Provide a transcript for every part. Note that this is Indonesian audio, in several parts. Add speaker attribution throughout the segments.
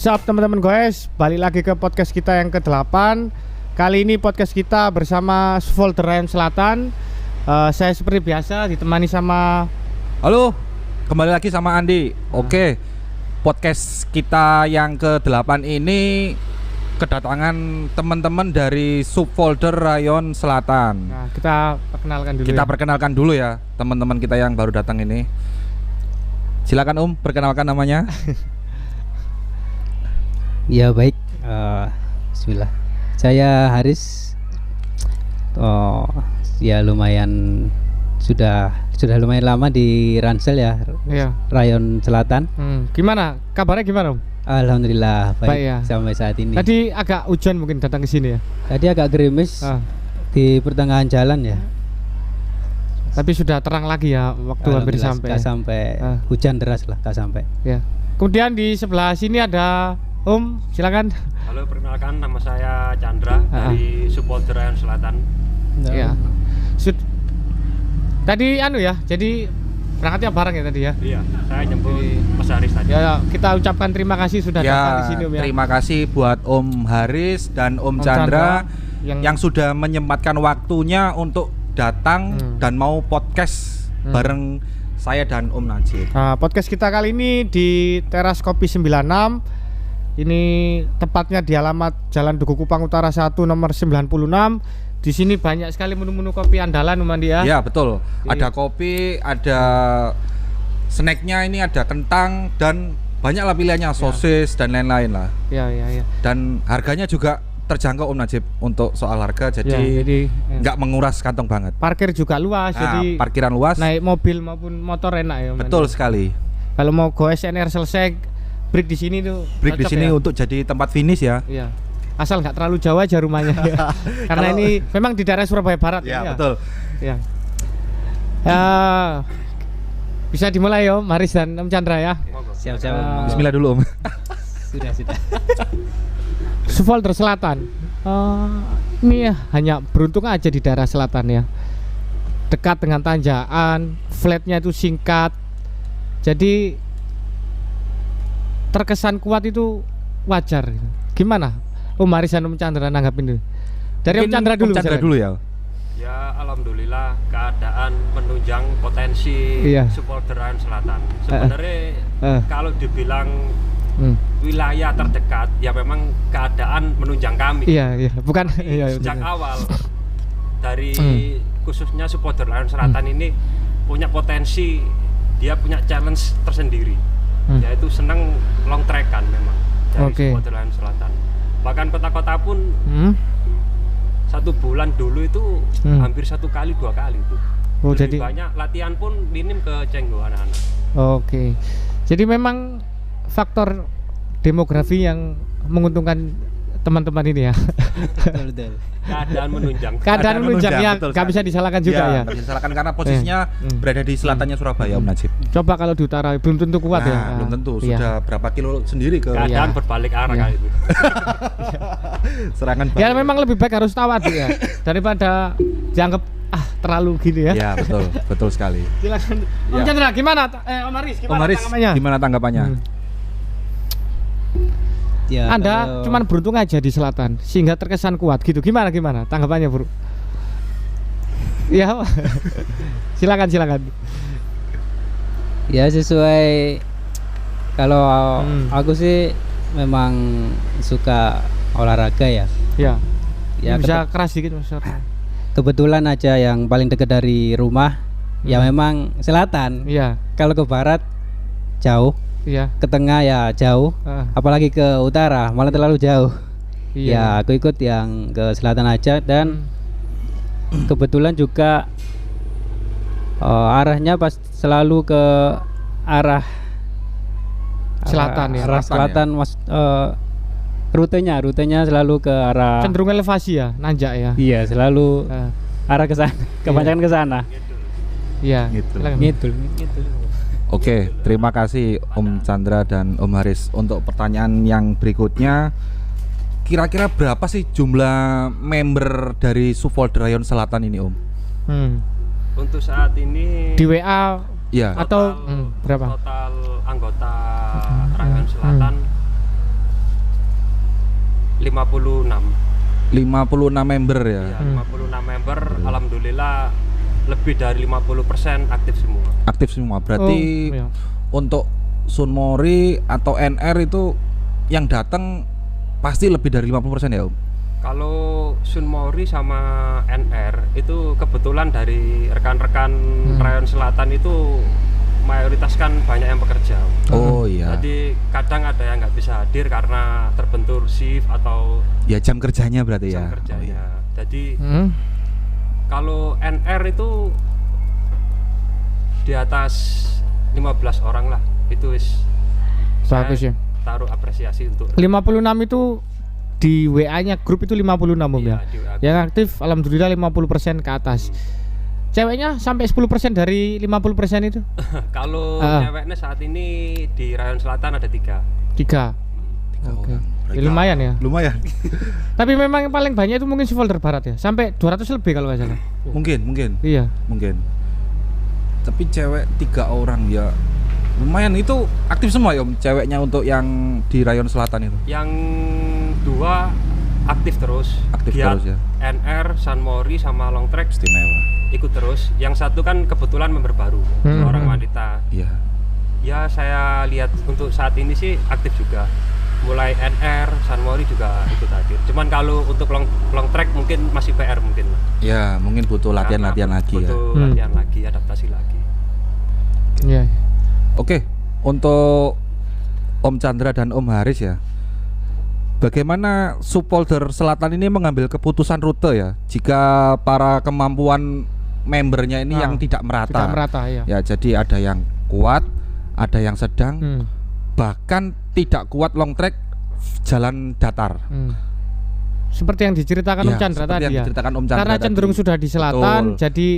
Speaker 1: What's up teman-teman guys, balik lagi ke podcast kita yang ke-8. Kali ini podcast kita bersama Supfolder Rayon Selatan. Saya seperti biasa ditemani sama...
Speaker 2: Halo, kembali lagi sama Andi. Oke, podcast kita yang ke-8 ini kedatangan teman-teman dari Supfolder Rayon Selatan.
Speaker 1: Nah, kita perkenalkan dulu
Speaker 2: ya teman-teman kita yang baru datang ini. Silakan perkenalkan namanya.
Speaker 3: Ya baik, bismillah. Saya Haris. Ya lumayan sudah lumayan lama di Ransel ya,
Speaker 1: iya.
Speaker 3: Rayon Selatan.
Speaker 1: Gimana? Kabarnya gimana
Speaker 3: Alhamdulillah baik
Speaker 1: ya.
Speaker 3: Sampai saat ini.
Speaker 1: Tadi agak hujan mungkin datang ke sini ya.
Speaker 3: Tadi agak gerimis di pertengahan jalan ya.
Speaker 1: Tapi sudah terang lagi ya waktu hampir sampai.
Speaker 3: Gak sampai hujan deras lah, gak sampai.
Speaker 1: Ya. Kemudian di sebelah sini ada silakan.
Speaker 4: Halo, perkenalkan nama saya Chandra dari Supfolder Rayon Selatan.
Speaker 1: Ya. Tadi jadi berangkatnya bareng ya tadi ya.
Speaker 4: Iya, saya jemput Mas Haris tadi.
Speaker 1: Ya, kita ucapkan terima kasih sudah datang di sini ya.
Speaker 2: Terima kasih buat Om Haris dan Om Chandra yang sudah menyempatkan waktunya untuk datang dan mau podcast bareng saya dan Om Najib.
Speaker 1: Nah, podcast kita kali ini di Teras Kopi 96. Ini tepatnya di alamat Jalan Duku Kupang Utara 1 nomor 96. Di sini banyak sekali menu-menu kopi andalan Om Andi ya.
Speaker 2: Ya, betul. Ada kopi, ada snacknya, ini ada kentang dan banyaklah pilihannya, sosis dan lain-lain lah.
Speaker 1: Ya.
Speaker 2: Dan harganya juga terjangkau Om Najib untuk soal harga, jadi nggak menguras kantong banget.
Speaker 1: Parkir juga luas, jadi
Speaker 2: parkiran luas.
Speaker 1: Naik mobil maupun motor enak ya.
Speaker 2: Betul sekali.
Speaker 1: Kalau mau go SNR selesai, break di sini tuh.
Speaker 2: Break di sini ya, untuk jadi tempat finish ya.
Speaker 1: Iya. Asal nggak terlalu jauh aja rumahnya. Karena ini memang di daerah Surabaya Barat
Speaker 2: ya.
Speaker 1: Ya.
Speaker 2: Betul.
Speaker 1: Ya. Bisa dimulai Om Haris dan Om Chandra ya.
Speaker 3: Siap-siap.
Speaker 2: Bismillah dulu Om.
Speaker 3: Sudah.
Speaker 1: Supfolder Selatan. Ini hanya beruntung aja di daerah selatan ya. Dekat dengan tanjakan, flatnya itu singkat. Jadi terkesan kuat itu wajar. Gimana Om Haris dan Om Chandra nanggapin dulu? Dari Om Chandra dulu.
Speaker 2: Om Chandra dulu ya.
Speaker 4: Ya, alhamdulillah keadaan menunjang potensi Supfolder Rayon Selatan. Sebenarnya kalau dibilang wilayah terdekat, ya memang keadaan menunjang kami.
Speaker 1: Iya. Bukan
Speaker 4: sejak awal dari khususnya Supfolder Rayon Selatan ini punya potensi, dia punya challenge tersendiri, yaitu senang long track kan memang dari Supfolder Rayon Selatan. Bahkan kota-kota pun 1 bulan dulu itu hampir 1 kali 2 kali itu. Jadi banyak latihan pun minim ke Cenggo anak-anak.
Speaker 1: Oke. Jadi memang faktor demografi yang menguntungkan teman-teman ini ya.
Speaker 3: Betul.
Speaker 1: Keadaan menunjang ya, nggak bisa disalahkan juga ya.
Speaker 2: Nggak bisa disalahkan karena posisinya berada di selatannya Surabaya Om Najib.
Speaker 1: Coba kalau di utara belum tentu kuat ya.
Speaker 2: Belum tentu, sudah berapa kilo sendiri ke
Speaker 4: keadaan berbalik arah kayak itu.
Speaker 2: Serangan balik.
Speaker 1: Ya memang lebih baik harus tawar ya daripada dianggap terlalu gini ya.
Speaker 2: Ya betul sekali.
Speaker 1: Silakan Om Chandra, gimana? Om Haris, gimana tanggapannya?
Speaker 3: Ya,
Speaker 1: Anda cuman beruntung aja di selatan sehingga terkesan kuat gitu. Gimana tanggapannya, Bro? Ya. Silakan.
Speaker 3: Ya sesuai, kalau aku sih memang suka olahraga ya.
Speaker 1: Ya bisa keras dikit Mas.
Speaker 3: Kebetulan aja yang paling dekat dari rumah ya memang selatan.
Speaker 1: Iya.
Speaker 3: Kalau ke barat jauh.
Speaker 1: Iya.
Speaker 3: Ke tengah ya jauh, apalagi ke utara malah terlalu jauh. Ya aku ikut yang ke selatan aja dan kebetulan juga arahnya pas selalu ke arah
Speaker 1: selatan ya.
Speaker 3: Arah selatan mas, rutenya selalu ke arah
Speaker 1: cenderung elevasi ya, nanjak ya.
Speaker 3: Iya, selalu arah ke sana, kebanyakan ke sana.
Speaker 1: Iya.
Speaker 3: Gitu.
Speaker 2: Oke, terima kasih Om Chandra dan Om Haris. Untuk pertanyaan yang berikutnya, kira-kira berapa sih jumlah member dari Supfolder Rayon Selatan ini Om?
Speaker 4: Untuk saat ini
Speaker 1: di WA
Speaker 2: ya.
Speaker 1: Atau berapa?
Speaker 4: Total anggota Rayon Selatan 56.
Speaker 2: 56 member ya.
Speaker 4: Iya, 56 member, alhamdulillah lebih dari 50% aktif semua.
Speaker 2: Aktif semua. Berarti
Speaker 1: iya.
Speaker 2: untuk Sunmori atau NR itu yang datang pasti lebih dari 50% ya, Om?
Speaker 4: Kalau Sunmori sama NR itu kebetulan dari rekan-rekan Rayon Selatan itu mayoritas kan banyak yang bekerja.
Speaker 2: Oh iya.
Speaker 4: Jadi kadang ada yang nggak bisa hadir karena terbentur shift atau
Speaker 2: Ya jam kerjanya berarti
Speaker 4: jam
Speaker 2: ya.
Speaker 4: kerjanya.
Speaker 2: Oh, iya.
Speaker 4: Jadi kalau NR itu di atas 15 orang lah, itu
Speaker 1: Bagus ya.
Speaker 4: taruh apresiasi untuk
Speaker 1: 56 itu di WA-nya grup itu 56 Om ya.
Speaker 4: di WA.
Speaker 1: Yang aktif alhamdulillah 50% ke atas. Ceweknya sampai 10% dari 50% itu?
Speaker 4: Kalau ceweknya saat ini di Rayon Selatan ada 3.
Speaker 1: 3. Oke. Ya, lumayan ya.
Speaker 2: Lumayan.
Speaker 1: Tapi memang yang paling banyak itu mungkin Supporter Barat ya. Sampai 200 lebih kalau nggak salah.
Speaker 2: Mungkin.
Speaker 1: Iya.
Speaker 2: Mungkin. Tapi cewek 3 orang ya. Lumayan itu aktif semua ya, Om, ceweknya untuk yang di Rayon Selatan itu.
Speaker 4: Yang 2 aktif terus.
Speaker 2: Aktif
Speaker 4: Giat,
Speaker 2: terus ya.
Speaker 4: NR, Sunmori sama Long Track
Speaker 2: Istimewa.
Speaker 4: ikut terus. Yang satu kan kebetulan member baru, seorang wanita.
Speaker 2: Iya.
Speaker 4: Ya saya lihat untuk saat ini sih aktif juga. Mulai NR, Sunmori juga ikut hadir. Cuman kalau untuk long track mungkin masih PR mungkin.
Speaker 2: Ya, mungkin butuh latihan-latihan lagi ya.
Speaker 4: Butuh latihan lagi, adaptasi lagi.
Speaker 1: Iya.
Speaker 2: Oke, untuk Om Chandra dan Om Haris ya. Bagaimana Supporter Selatan ini mengambil keputusan rute ya jika para kemampuan membernya ini yang tidak merata.
Speaker 1: Tidak merata ya.
Speaker 2: Ya, jadi ada yang kuat, ada yang sedang, bahkan tidak kuat long track jalan datar.
Speaker 1: Seperti yang diceritakan Om Chandra
Speaker 2: seperti
Speaker 1: tadi
Speaker 2: yang
Speaker 1: ya.
Speaker 2: diceritakan Om Chandra
Speaker 1: Karena cenderung
Speaker 2: tadi.
Speaker 1: sudah di selatan,
Speaker 2: Betul.
Speaker 1: jadi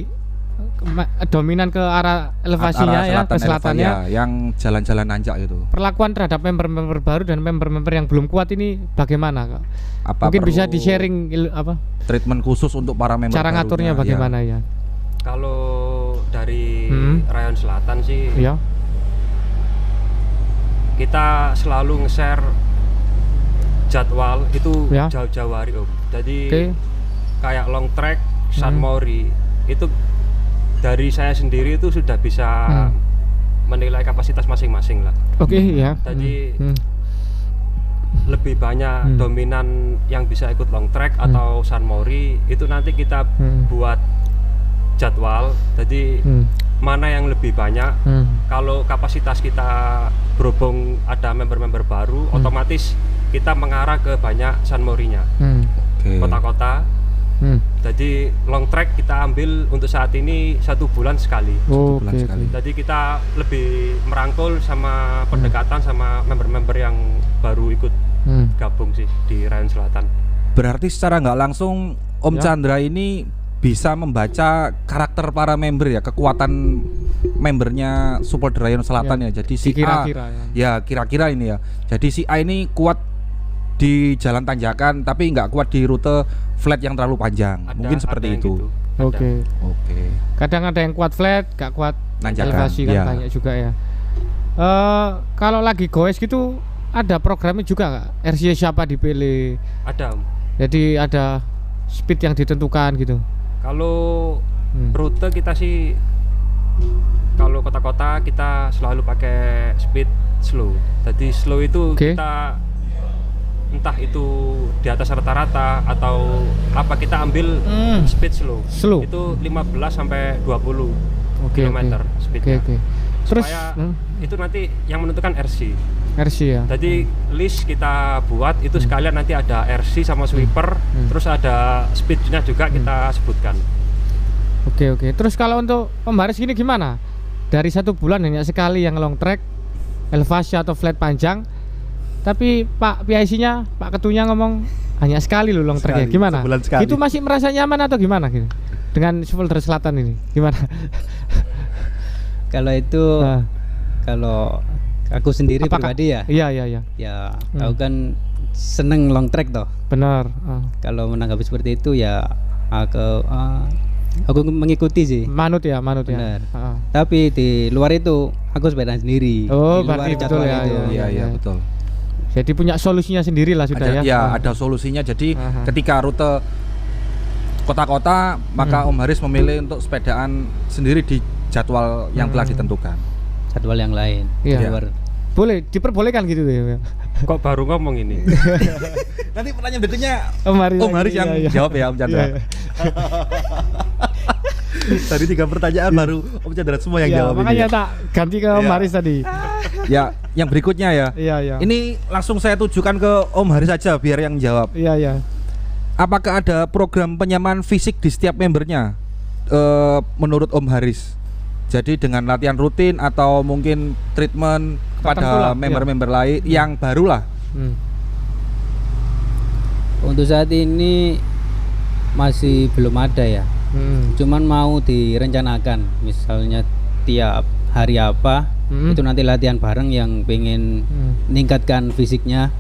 Speaker 1: dominan ke arah elevasinya ya, ke selatannya.
Speaker 2: Yang jalan-jalan nanjak itu.
Speaker 1: Perlakuan terhadap member-member baru dan member-member yang belum kuat ini bagaimana, Kak?
Speaker 2: Apa
Speaker 1: Mungkin
Speaker 2: perlu
Speaker 1: bisa di-sharing
Speaker 2: treatment khusus untuk para member
Speaker 1: cara
Speaker 2: barunya?
Speaker 1: ngaturnya bagaimana ya?
Speaker 4: Kalau dari Rayon Selatan sih
Speaker 1: Iya.
Speaker 4: kita selalu nge-share jadwal itu
Speaker 1: Ya.
Speaker 4: jauh-jauh hari Om. Jadi
Speaker 1: Oke.
Speaker 4: kayak long track, Sunmori itu dari saya sendiri itu sudah bisa menilai kapasitas masing-masing lah.
Speaker 1: Oke, ya.
Speaker 4: Jadi lebih banyak dominan yang bisa ikut long track atau Sunmori itu nanti kita buat jadwal. Jadi mana yang lebih banyak. Kalau kapasitas kita berhubung ada member-member baru, otomatis kita mengarah ke banyak Sunmori-nya.
Speaker 2: Oke.
Speaker 4: Kota-kota. Jadi long track kita ambil untuk saat ini 1 bulan sekali.
Speaker 2: Bulan
Speaker 1: Oke.
Speaker 2: sekali.
Speaker 4: Jadi kita lebih merangkul sama pendekatan sama member-member yang baru ikut gabung sih di Rayon Selatan.
Speaker 2: Berarti secara nggak langsung Om Chandra ini bisa membaca karakter para member ya, kekuatan membernya Supporter Rayon Selatan ya. Jadi si
Speaker 1: Kira-kira
Speaker 2: A ya kira-kira ini ya. Jadi si A ini kuat di jalan tanjakan tapi nggak kuat di rute flat yang terlalu panjang. Mungkin seperti
Speaker 4: yang
Speaker 2: itu.
Speaker 4: gitu.
Speaker 1: Oke.
Speaker 2: Oke.
Speaker 1: Kadang ada yang kuat flat, gak kuat
Speaker 2: Nanjakan,
Speaker 1: elevasi kan
Speaker 2: ya.
Speaker 1: banyak juga ya. Kalau lagi goes gitu ada programnya juga nggak? RC siapa dipilih?
Speaker 4: Ada Om.
Speaker 1: Jadi ada speed yang ditentukan gitu.
Speaker 4: Kalau rute kita sih, kalau kota-kota kita selalu pakai speed slow. Jadi slow itu kita entah itu di atas rata-rata atau apa, kita ambil speed slow. Itu 15 sampai 20 km speednya.
Speaker 1: Terus
Speaker 4: supaya itu nanti yang menentukan RC
Speaker 1: ya.
Speaker 4: Jadi list kita buat itu sekalian nanti ada RC sama sweeper, terus ada speednya juga kita sebutkan.
Speaker 1: Oke. Terus kalau untuk pembaris gini gimana? Dari 1 bulan hanya sekali yang long track, elevasi atau flat panjang. Tapi Pak PIC-nya, Pak Ketunya ngomong hanya sekali loh long track ya. Gimana?
Speaker 2: Sebulan sekali.
Speaker 1: Itu masih merasa nyaman atau gimana gitu? Dengan Supporter Selatan ini gimana?
Speaker 3: Kalau itu kalau aku sendiri pribadi ya.
Speaker 1: Iya.
Speaker 3: Ya, aku kan seneng long track toh.
Speaker 1: Benar.
Speaker 3: Kalau menanggapi seperti itu ya aku mengikuti sih.
Speaker 1: Manut ya.
Speaker 3: Benar. Tapi di luar itu aku sepeda sendiri.
Speaker 1: Oh,
Speaker 3: di luar
Speaker 1: berarti betul
Speaker 3: jadwal
Speaker 1: ya.
Speaker 3: itu.
Speaker 2: Iya betul.
Speaker 1: Jadi punya solusinya sendiri lah sudah
Speaker 2: ada,
Speaker 1: ya.
Speaker 2: ada solusinya. Jadi
Speaker 1: Aha.
Speaker 2: ketika rute kota-kota maka Om Haris memilih untuk sepedaan sendiri di jadwal yang telah ditentukan.
Speaker 3: Jadwal yang lain.
Speaker 1: Iya.
Speaker 3: Di luar.
Speaker 1: Boleh diperbolehkan gitu ya.
Speaker 4: Kok baru ngomong ini?
Speaker 2: Nanti pertanyaan berikutnya
Speaker 1: Om Haris,
Speaker 2: Om Haris yang jawab ya Om Chandra.
Speaker 1: Iya, iya.
Speaker 2: Tadi 3 pertanyaan baru Om Chandra semua yang
Speaker 1: Iya,
Speaker 2: jawab
Speaker 1: makanya
Speaker 2: ini.
Speaker 1: tak ganti ke Om
Speaker 2: Iya.
Speaker 1: Haris tadi.
Speaker 2: Ya, yang berikutnya ya.
Speaker 1: Iya, iya.
Speaker 2: Ini langsung saya tujukan ke Om Haris saja biar yang jawab.
Speaker 1: Iya, iya.
Speaker 2: Apakah ada program penyamaan fisik di setiap membernya menurut Om Haris? Jadi dengan latihan rutin atau mungkin treatment
Speaker 1: Tertentu
Speaker 2: kepada
Speaker 1: lah,
Speaker 2: member-member lain yang baru lah.
Speaker 3: Untuk saat ini masih belum ada ya. Cuman mau direncanakan, misalnya tiap hari apa itu nanti latihan bareng yang pengen meningkatkan fisiknya.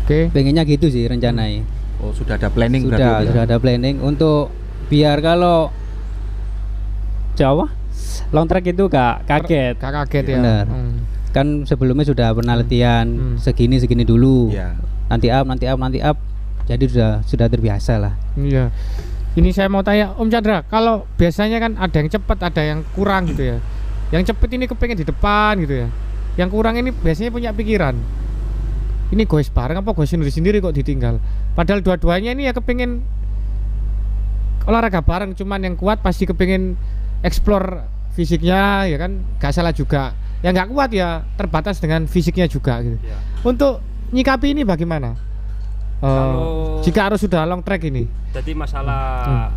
Speaker 1: Oke.
Speaker 3: Pengennya gitu sih rencananya.
Speaker 2: Oh, sudah ada planning berarti, Om, ya?
Speaker 3: Sudah ada planning untuk biar kalau Jawa long track itu gak kaget.
Speaker 1: Gak kaget ya.
Speaker 3: Bener. Kan sebelumnya sudah pernah latihan segini dulu.
Speaker 2: Iya.
Speaker 3: Nanti up. Jadi sudah terbiasa lah.
Speaker 1: Iya. Ini saya mau tanya Om Chandra, kalau biasanya kan ada yang cepat, ada yang kurang gitu ya. Yang cepat ini kepengen di depan gitu ya. Yang kurang ini biasanya punya pikiran, ini goes bareng apa goes sendiri kok ditinggal. Padahal dua-duanya ini ya kepengen olahraga bareng, cuman yang kuat pasti kepengen explore fisiknya ya kan, gak salah juga. Yang nggak kuat ya terbatas dengan fisiknya juga gitu.
Speaker 4: Ya.
Speaker 1: Untuk nyikapi ini bagaimana? Jika harus sudah long track ini.
Speaker 4: Jadi masalah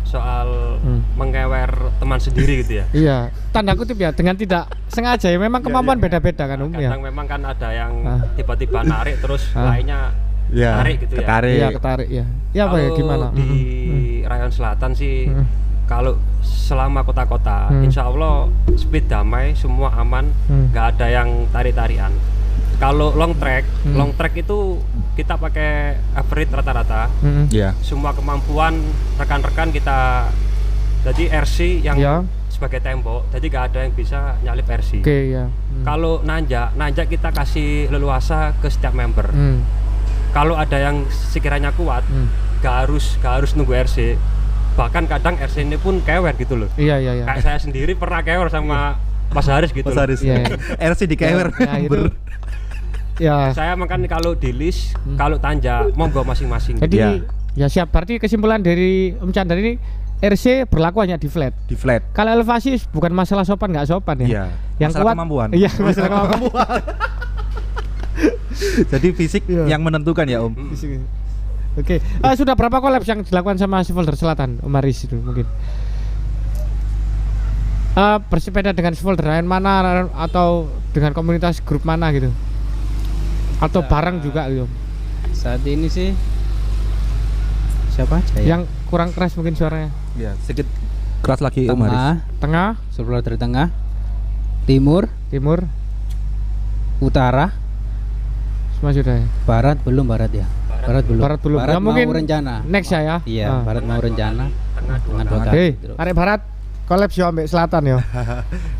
Speaker 4: soal mengewer teman sendiri gitu ya.
Speaker 1: Iya, tanda kutip ya, dengan tidak sengaja ya, memang kemampuan beda-beda kan Om ya.
Speaker 4: Kadang memang kan ada yang tiba-tiba narik terus lainnya
Speaker 2: Ya,
Speaker 4: tarik gitu
Speaker 2: ketarik.
Speaker 1: Iya, ketarik ya. Ya apa ya,
Speaker 4: Kalau
Speaker 1: gimana?
Speaker 4: di Rayon Selatan sih kalau selama kota-kota insya Allah speed damai, semua aman, nggak ada yang tarik-tarian. Kalau long track itu kita pakai average rata-rata.
Speaker 2: Iya.
Speaker 4: Semua kemampuan rekan-rekan kita, jadi RC yang
Speaker 1: Ya.
Speaker 4: sebagai tembok, jadi nggak ada yang bisa nyalip RC.
Speaker 1: Oke ya.
Speaker 4: Kalau nanjak kita kasih leluasa ke setiap member. Kalau ada yang sekiranya kuat, gak harus nunggu RC. Bahkan kadang RC ini pun kewer gitu loh.
Speaker 1: Iya iya iya.
Speaker 4: Kayak saya sendiri pernah kewer sama Mas Haris gitu.
Speaker 2: Mas Haris.
Speaker 1: Iya,
Speaker 2: RC di kewer.
Speaker 1: Ya, itu. Ya.
Speaker 4: Saya makan kalau di list, kalau tanjak monggo masing-masing.
Speaker 1: Jadi
Speaker 2: Ya.
Speaker 1: ya siap. Berarti kesimpulan dari Om Chandra ini, RC berlaku hanya di flat.
Speaker 2: Di flat.
Speaker 1: Kalau elevasi bukan masalah sopan nggak sopan ya.
Speaker 2: Iya.
Speaker 1: Yang
Speaker 2: Masalah
Speaker 1: kuat
Speaker 2: kemampuan.
Speaker 1: Iya, masalah kemampuan.
Speaker 2: Jadi fisik
Speaker 1: Iya.
Speaker 2: yang menentukan ya Om.
Speaker 1: Oke. Sudah berapa kolaps yang dilakukan sama Svolder Selatan, Om Haris itu mungkin? Bersepeda dengan Svolder lain mana atau dengan komunitas grup mana gitu? Atau bareng juga gitu?
Speaker 3: Saat ini sih siapa aja ya?
Speaker 1: Yang kurang keras mungkin suaranya.
Speaker 2: Iya, sedikit keras lagi Om Haris.
Speaker 3: Tengah,
Speaker 1: Tengah,
Speaker 3: sebelah dari tengah, timur,
Speaker 1: timur,
Speaker 3: utara,
Speaker 1: semua sudah ya.
Speaker 3: barat belum ya. Barat belum.
Speaker 1: Barat belum. Ya,
Speaker 3: mau
Speaker 1: mungkin
Speaker 3: rencana.
Speaker 1: next ya.
Speaker 3: Iya, barat mau rencana.
Speaker 4: Tengah
Speaker 3: Dengan
Speaker 4: dua
Speaker 3: dua
Speaker 4: kali.
Speaker 3: kali.
Speaker 1: Oke, arek barat kolaps yo ambek selatan yo.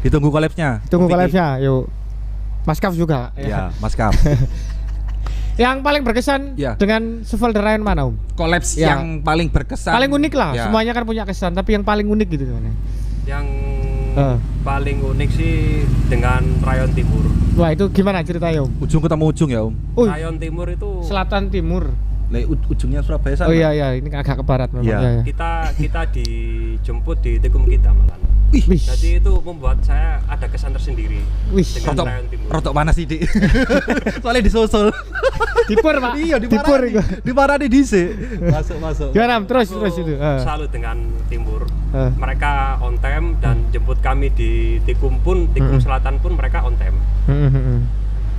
Speaker 2: Ditunggu kolapsnya.
Speaker 1: Tunggu
Speaker 2: Vicky.
Speaker 1: kolapsnya yuk. Mas Kaf juga.
Speaker 2: Iya, Mas Kap.
Speaker 1: Yang paling berkesan
Speaker 2: Ya.
Speaker 1: dengan Svolder lain mana Om?
Speaker 2: Kolaps
Speaker 1: Ya.
Speaker 2: yang paling berkesan.
Speaker 1: Paling unik lah.
Speaker 2: Ya.
Speaker 1: Semuanya kan punya kesan, tapi yang paling unik gitu gimana?
Speaker 4: Yang paling unik sih dengan Rayon Timur.
Speaker 1: Wah, itu gimana ceritanya Om?
Speaker 2: Ujung ketemu ujung ya Om.
Speaker 4: Rayon Timur itu
Speaker 1: Selatan timur.
Speaker 2: Ujungnya Surabaya sana.
Speaker 1: Oh iya iya, ini agak ke barat memang.
Speaker 2: Iya.
Speaker 1: Iya, iya.
Speaker 4: kita dijemput di tikum kita malah.
Speaker 1: Wih,
Speaker 4: Jadi itu membuat saya ada kesan tersendiri
Speaker 1: wih,
Speaker 4: dengan
Speaker 2: Rotok,
Speaker 4: Rayon Timur.
Speaker 2: rotok panas sih, Dik. Soalnya disusul.
Speaker 1: dipur Pak.
Speaker 2: Iya,
Speaker 1: dipur itu.
Speaker 2: Diparani dhisik. Masuk.
Speaker 1: Gimana Om? Terus
Speaker 4: Aku
Speaker 1: itu.
Speaker 4: salut dengan Timur.
Speaker 1: Eh.
Speaker 4: Mereka on time dan jemput kami di Tikum pun, Tikum Selatan pun mereka on time.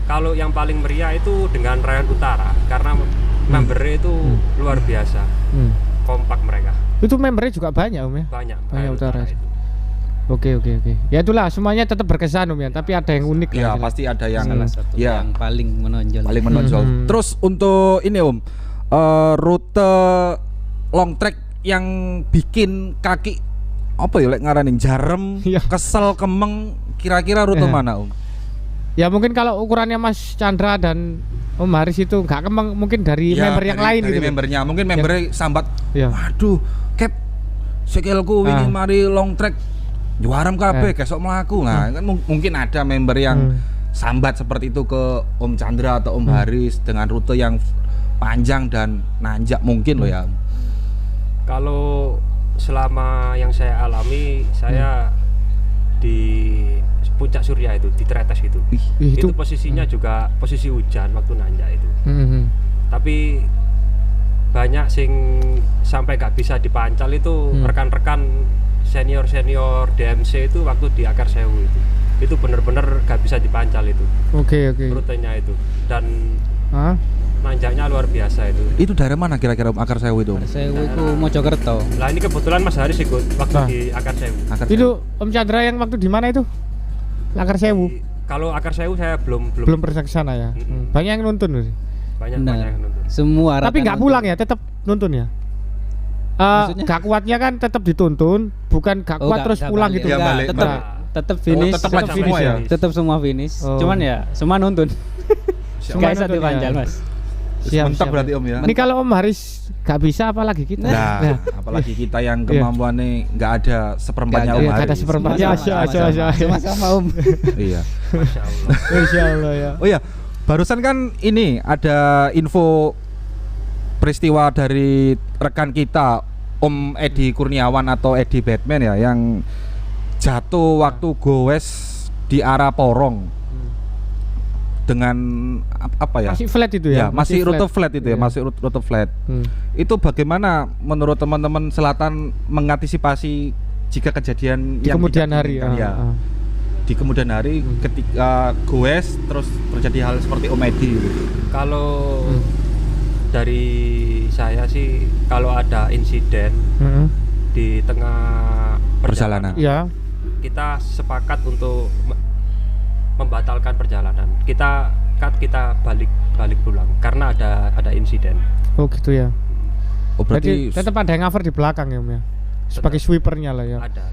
Speaker 4: Kalau yang paling meriah itu dengan Rayon Utara karena membernya itu luar biasa, kompak mereka,
Speaker 1: Itu membernya juga banyak Om ya.
Speaker 4: banyak
Speaker 1: Banyak
Speaker 4: Rayon
Speaker 1: Utara.
Speaker 4: itu.
Speaker 1: Oke. Ya itulah semuanya tetap berkesan Om ya, tapi ada yang unik
Speaker 2: Ya,
Speaker 1: lah.
Speaker 2: pasti ada yang
Speaker 3: Salah satu
Speaker 2: ya,
Speaker 3: yang paling menonjol.
Speaker 2: paling menonjol. Terus untuk ini Om, rute long track yang bikin kaki apa ya lek ngaranin jarem,
Speaker 1: Iya.
Speaker 2: kesel, kemeng, kira-kira rute
Speaker 1: Iya.
Speaker 2: mana Om?
Speaker 1: Ya mungkin kalau ukurannya Mas Chandra dan Om Haris itu nggak kemeng, mungkin dari
Speaker 2: Ya,
Speaker 1: member yang lain
Speaker 2: dari
Speaker 1: gitu.
Speaker 2: membernya mungkin membernya sambat
Speaker 1: Ya.
Speaker 2: waduh Cap sikilku ini mari long track juaram kabeh kesok melaku. Nah kan mungkin ada member yang sambat seperti itu ke Om Chandra atau Om Haris dengan rute yang panjang dan nanjak mungkin loh ya.
Speaker 4: Kalau selama yang saya alami, saya di Puncak Surya itu, di Tretes itu. Itu posisinya juga posisi hujan waktu nanjak itu. Tapi banyak sing sampai gak bisa dipancal itu rekan-rekan senior DMC itu waktu di Akar Sewu itu bener-bener gak bisa dipancal itu.
Speaker 1: Oke.
Speaker 4: Rutenya itu dan nanjaknya luar biasa itu.
Speaker 2: Itu dari mana kira-kira Akar Sewu itu?
Speaker 3: Sewu itu Mojokerto.
Speaker 4: Lah ini kebetulan Mas Haris ikut waktu di Akar Sewu.
Speaker 2: Akar
Speaker 1: Itu Om Chandra yang waktu di mana itu? Akar Sewu.
Speaker 4: Kalau Akar Sewu saya belum
Speaker 1: Pernah ke sana ya. Banyak yang nonton loh.
Speaker 4: banyak
Speaker 3: Benar.
Speaker 4: yang nonton.
Speaker 3: Semua
Speaker 1: Tapi nggak
Speaker 3: rekan
Speaker 1: pulang ya, tetap nonton ya.
Speaker 3: Maksudnya?
Speaker 1: Gak kuatnya kan tetap dituntun, bukan gak
Speaker 3: Oh,
Speaker 1: kuat
Speaker 3: nggak-
Speaker 1: terus
Speaker 3: nggak
Speaker 1: pulang
Speaker 3: balik.
Speaker 1: gitu.
Speaker 2: Ya,
Speaker 3: Nggak,
Speaker 2: balik.
Speaker 3: tetap
Speaker 4: Nah.
Speaker 3: tetap finish.
Speaker 2: tetap lanjut semua ya?
Speaker 3: Tetap semua finish.
Speaker 1: Oh.
Speaker 3: Cuman ya semua nonton.
Speaker 1: Semua
Speaker 3: Gak bisa
Speaker 1: nonton
Speaker 3: dipanjal,
Speaker 1: ya.
Speaker 3: Mas.
Speaker 2: Mentok berarti Om ya.
Speaker 1: Ini kalau Om Haris gak bisa apalagi kita.
Speaker 2: Nah, apalagi kita yang kemampuannya nggak ada seperempatnya
Speaker 3: Nggak
Speaker 2: Om
Speaker 1: Iya,
Speaker 2: Haris.
Speaker 1: ada seperempatnya.
Speaker 3: Sama-sama. Sama-sama, Om.
Speaker 2: Iya.
Speaker 4: Masya Allah.
Speaker 1: Insya Allah ya.
Speaker 2: Oh iya, barusan kan ini ada info peristiwa dari rekan kita Om Edi Kurniawan atau Edi Batman ya yang jatuh waktu goes di arah Porong dengan apa ya?
Speaker 1: Masih flat itu ya.
Speaker 2: Ya, masih rute flat itu ya,
Speaker 1: Iya.
Speaker 2: masih rute flat. Itu bagaimana menurut teman-teman selatan mengantisipasi jika kejadian
Speaker 1: Di
Speaker 2: yang
Speaker 1: kemudian
Speaker 2: tidak
Speaker 1: hari.
Speaker 2: diinginkan, ya? Di kemudian hari ketika goes terus terjadi hal seperti Om Edi gitu.
Speaker 4: Kalau dari saya sih kalau ada insiden di tengah
Speaker 2: Perjalanan.
Speaker 1: Ya.
Speaker 4: kita sepakat untuk membatalkan perjalanan. Kita balik pulang karena ada insiden.
Speaker 1: Oh gitu ya.
Speaker 2: Oh
Speaker 1: Jadi
Speaker 2: berarti
Speaker 1: tetap ada yang cover di belakang ya Om ya. Sebagai sweepernya lah ya.
Speaker 4: Ada.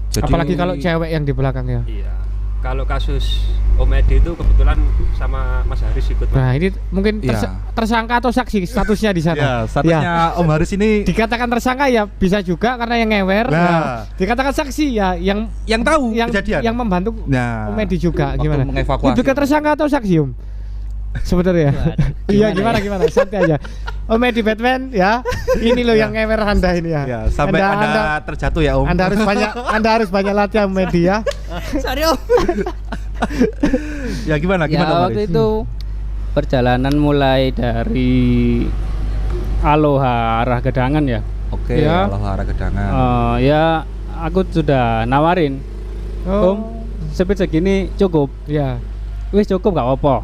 Speaker 2: jadi-
Speaker 1: Apalagi kalau cewek yang di belakang ya.
Speaker 4: Iya. Kalau kasus Om Edi itu kebetulan sama Mas Haris ikut.
Speaker 1: Nah ini mungkin
Speaker 2: Iya.
Speaker 1: tersangka atau saksi statusnya di sana.
Speaker 2: ya statusnya Om Haris ini
Speaker 1: Dikatakan tersangka ya bisa juga karena yang ngewer.
Speaker 2: Nah.
Speaker 1: Nah, dikatakan saksi ya yang
Speaker 2: tahu
Speaker 1: yang
Speaker 2: kejadian.
Speaker 1: yang membantu
Speaker 2: Nah,
Speaker 1: Om Edi juga
Speaker 2: waktu
Speaker 1: gimana?
Speaker 2: mengevakuasi.
Speaker 1: Lebih ke tersangka atau saksi Om? Sebenarnya. Iya gimana santai aja. Om Edi Batman ya. Ini loh yang ngewer Anda ini ya.
Speaker 2: Ya, sampai anda terjatuh ya Om.
Speaker 1: Anda harus banyak latihan Om Edi ya.
Speaker 3: Sorry, Om.
Speaker 2: Ya gimana
Speaker 3: Ya,
Speaker 2: Om
Speaker 3: waktu
Speaker 2: Haris?
Speaker 3: itu perjalanan mulai dari Aloha arah Gedangan ya.
Speaker 2: Oke,
Speaker 1: Ya.
Speaker 2: Aloha Gedangan.
Speaker 3: Ya aku sudah nawarin,
Speaker 1: Oh.
Speaker 3: Om, speed segini cukup.
Speaker 1: Ya.
Speaker 3: Wis cukup gak apa-apa.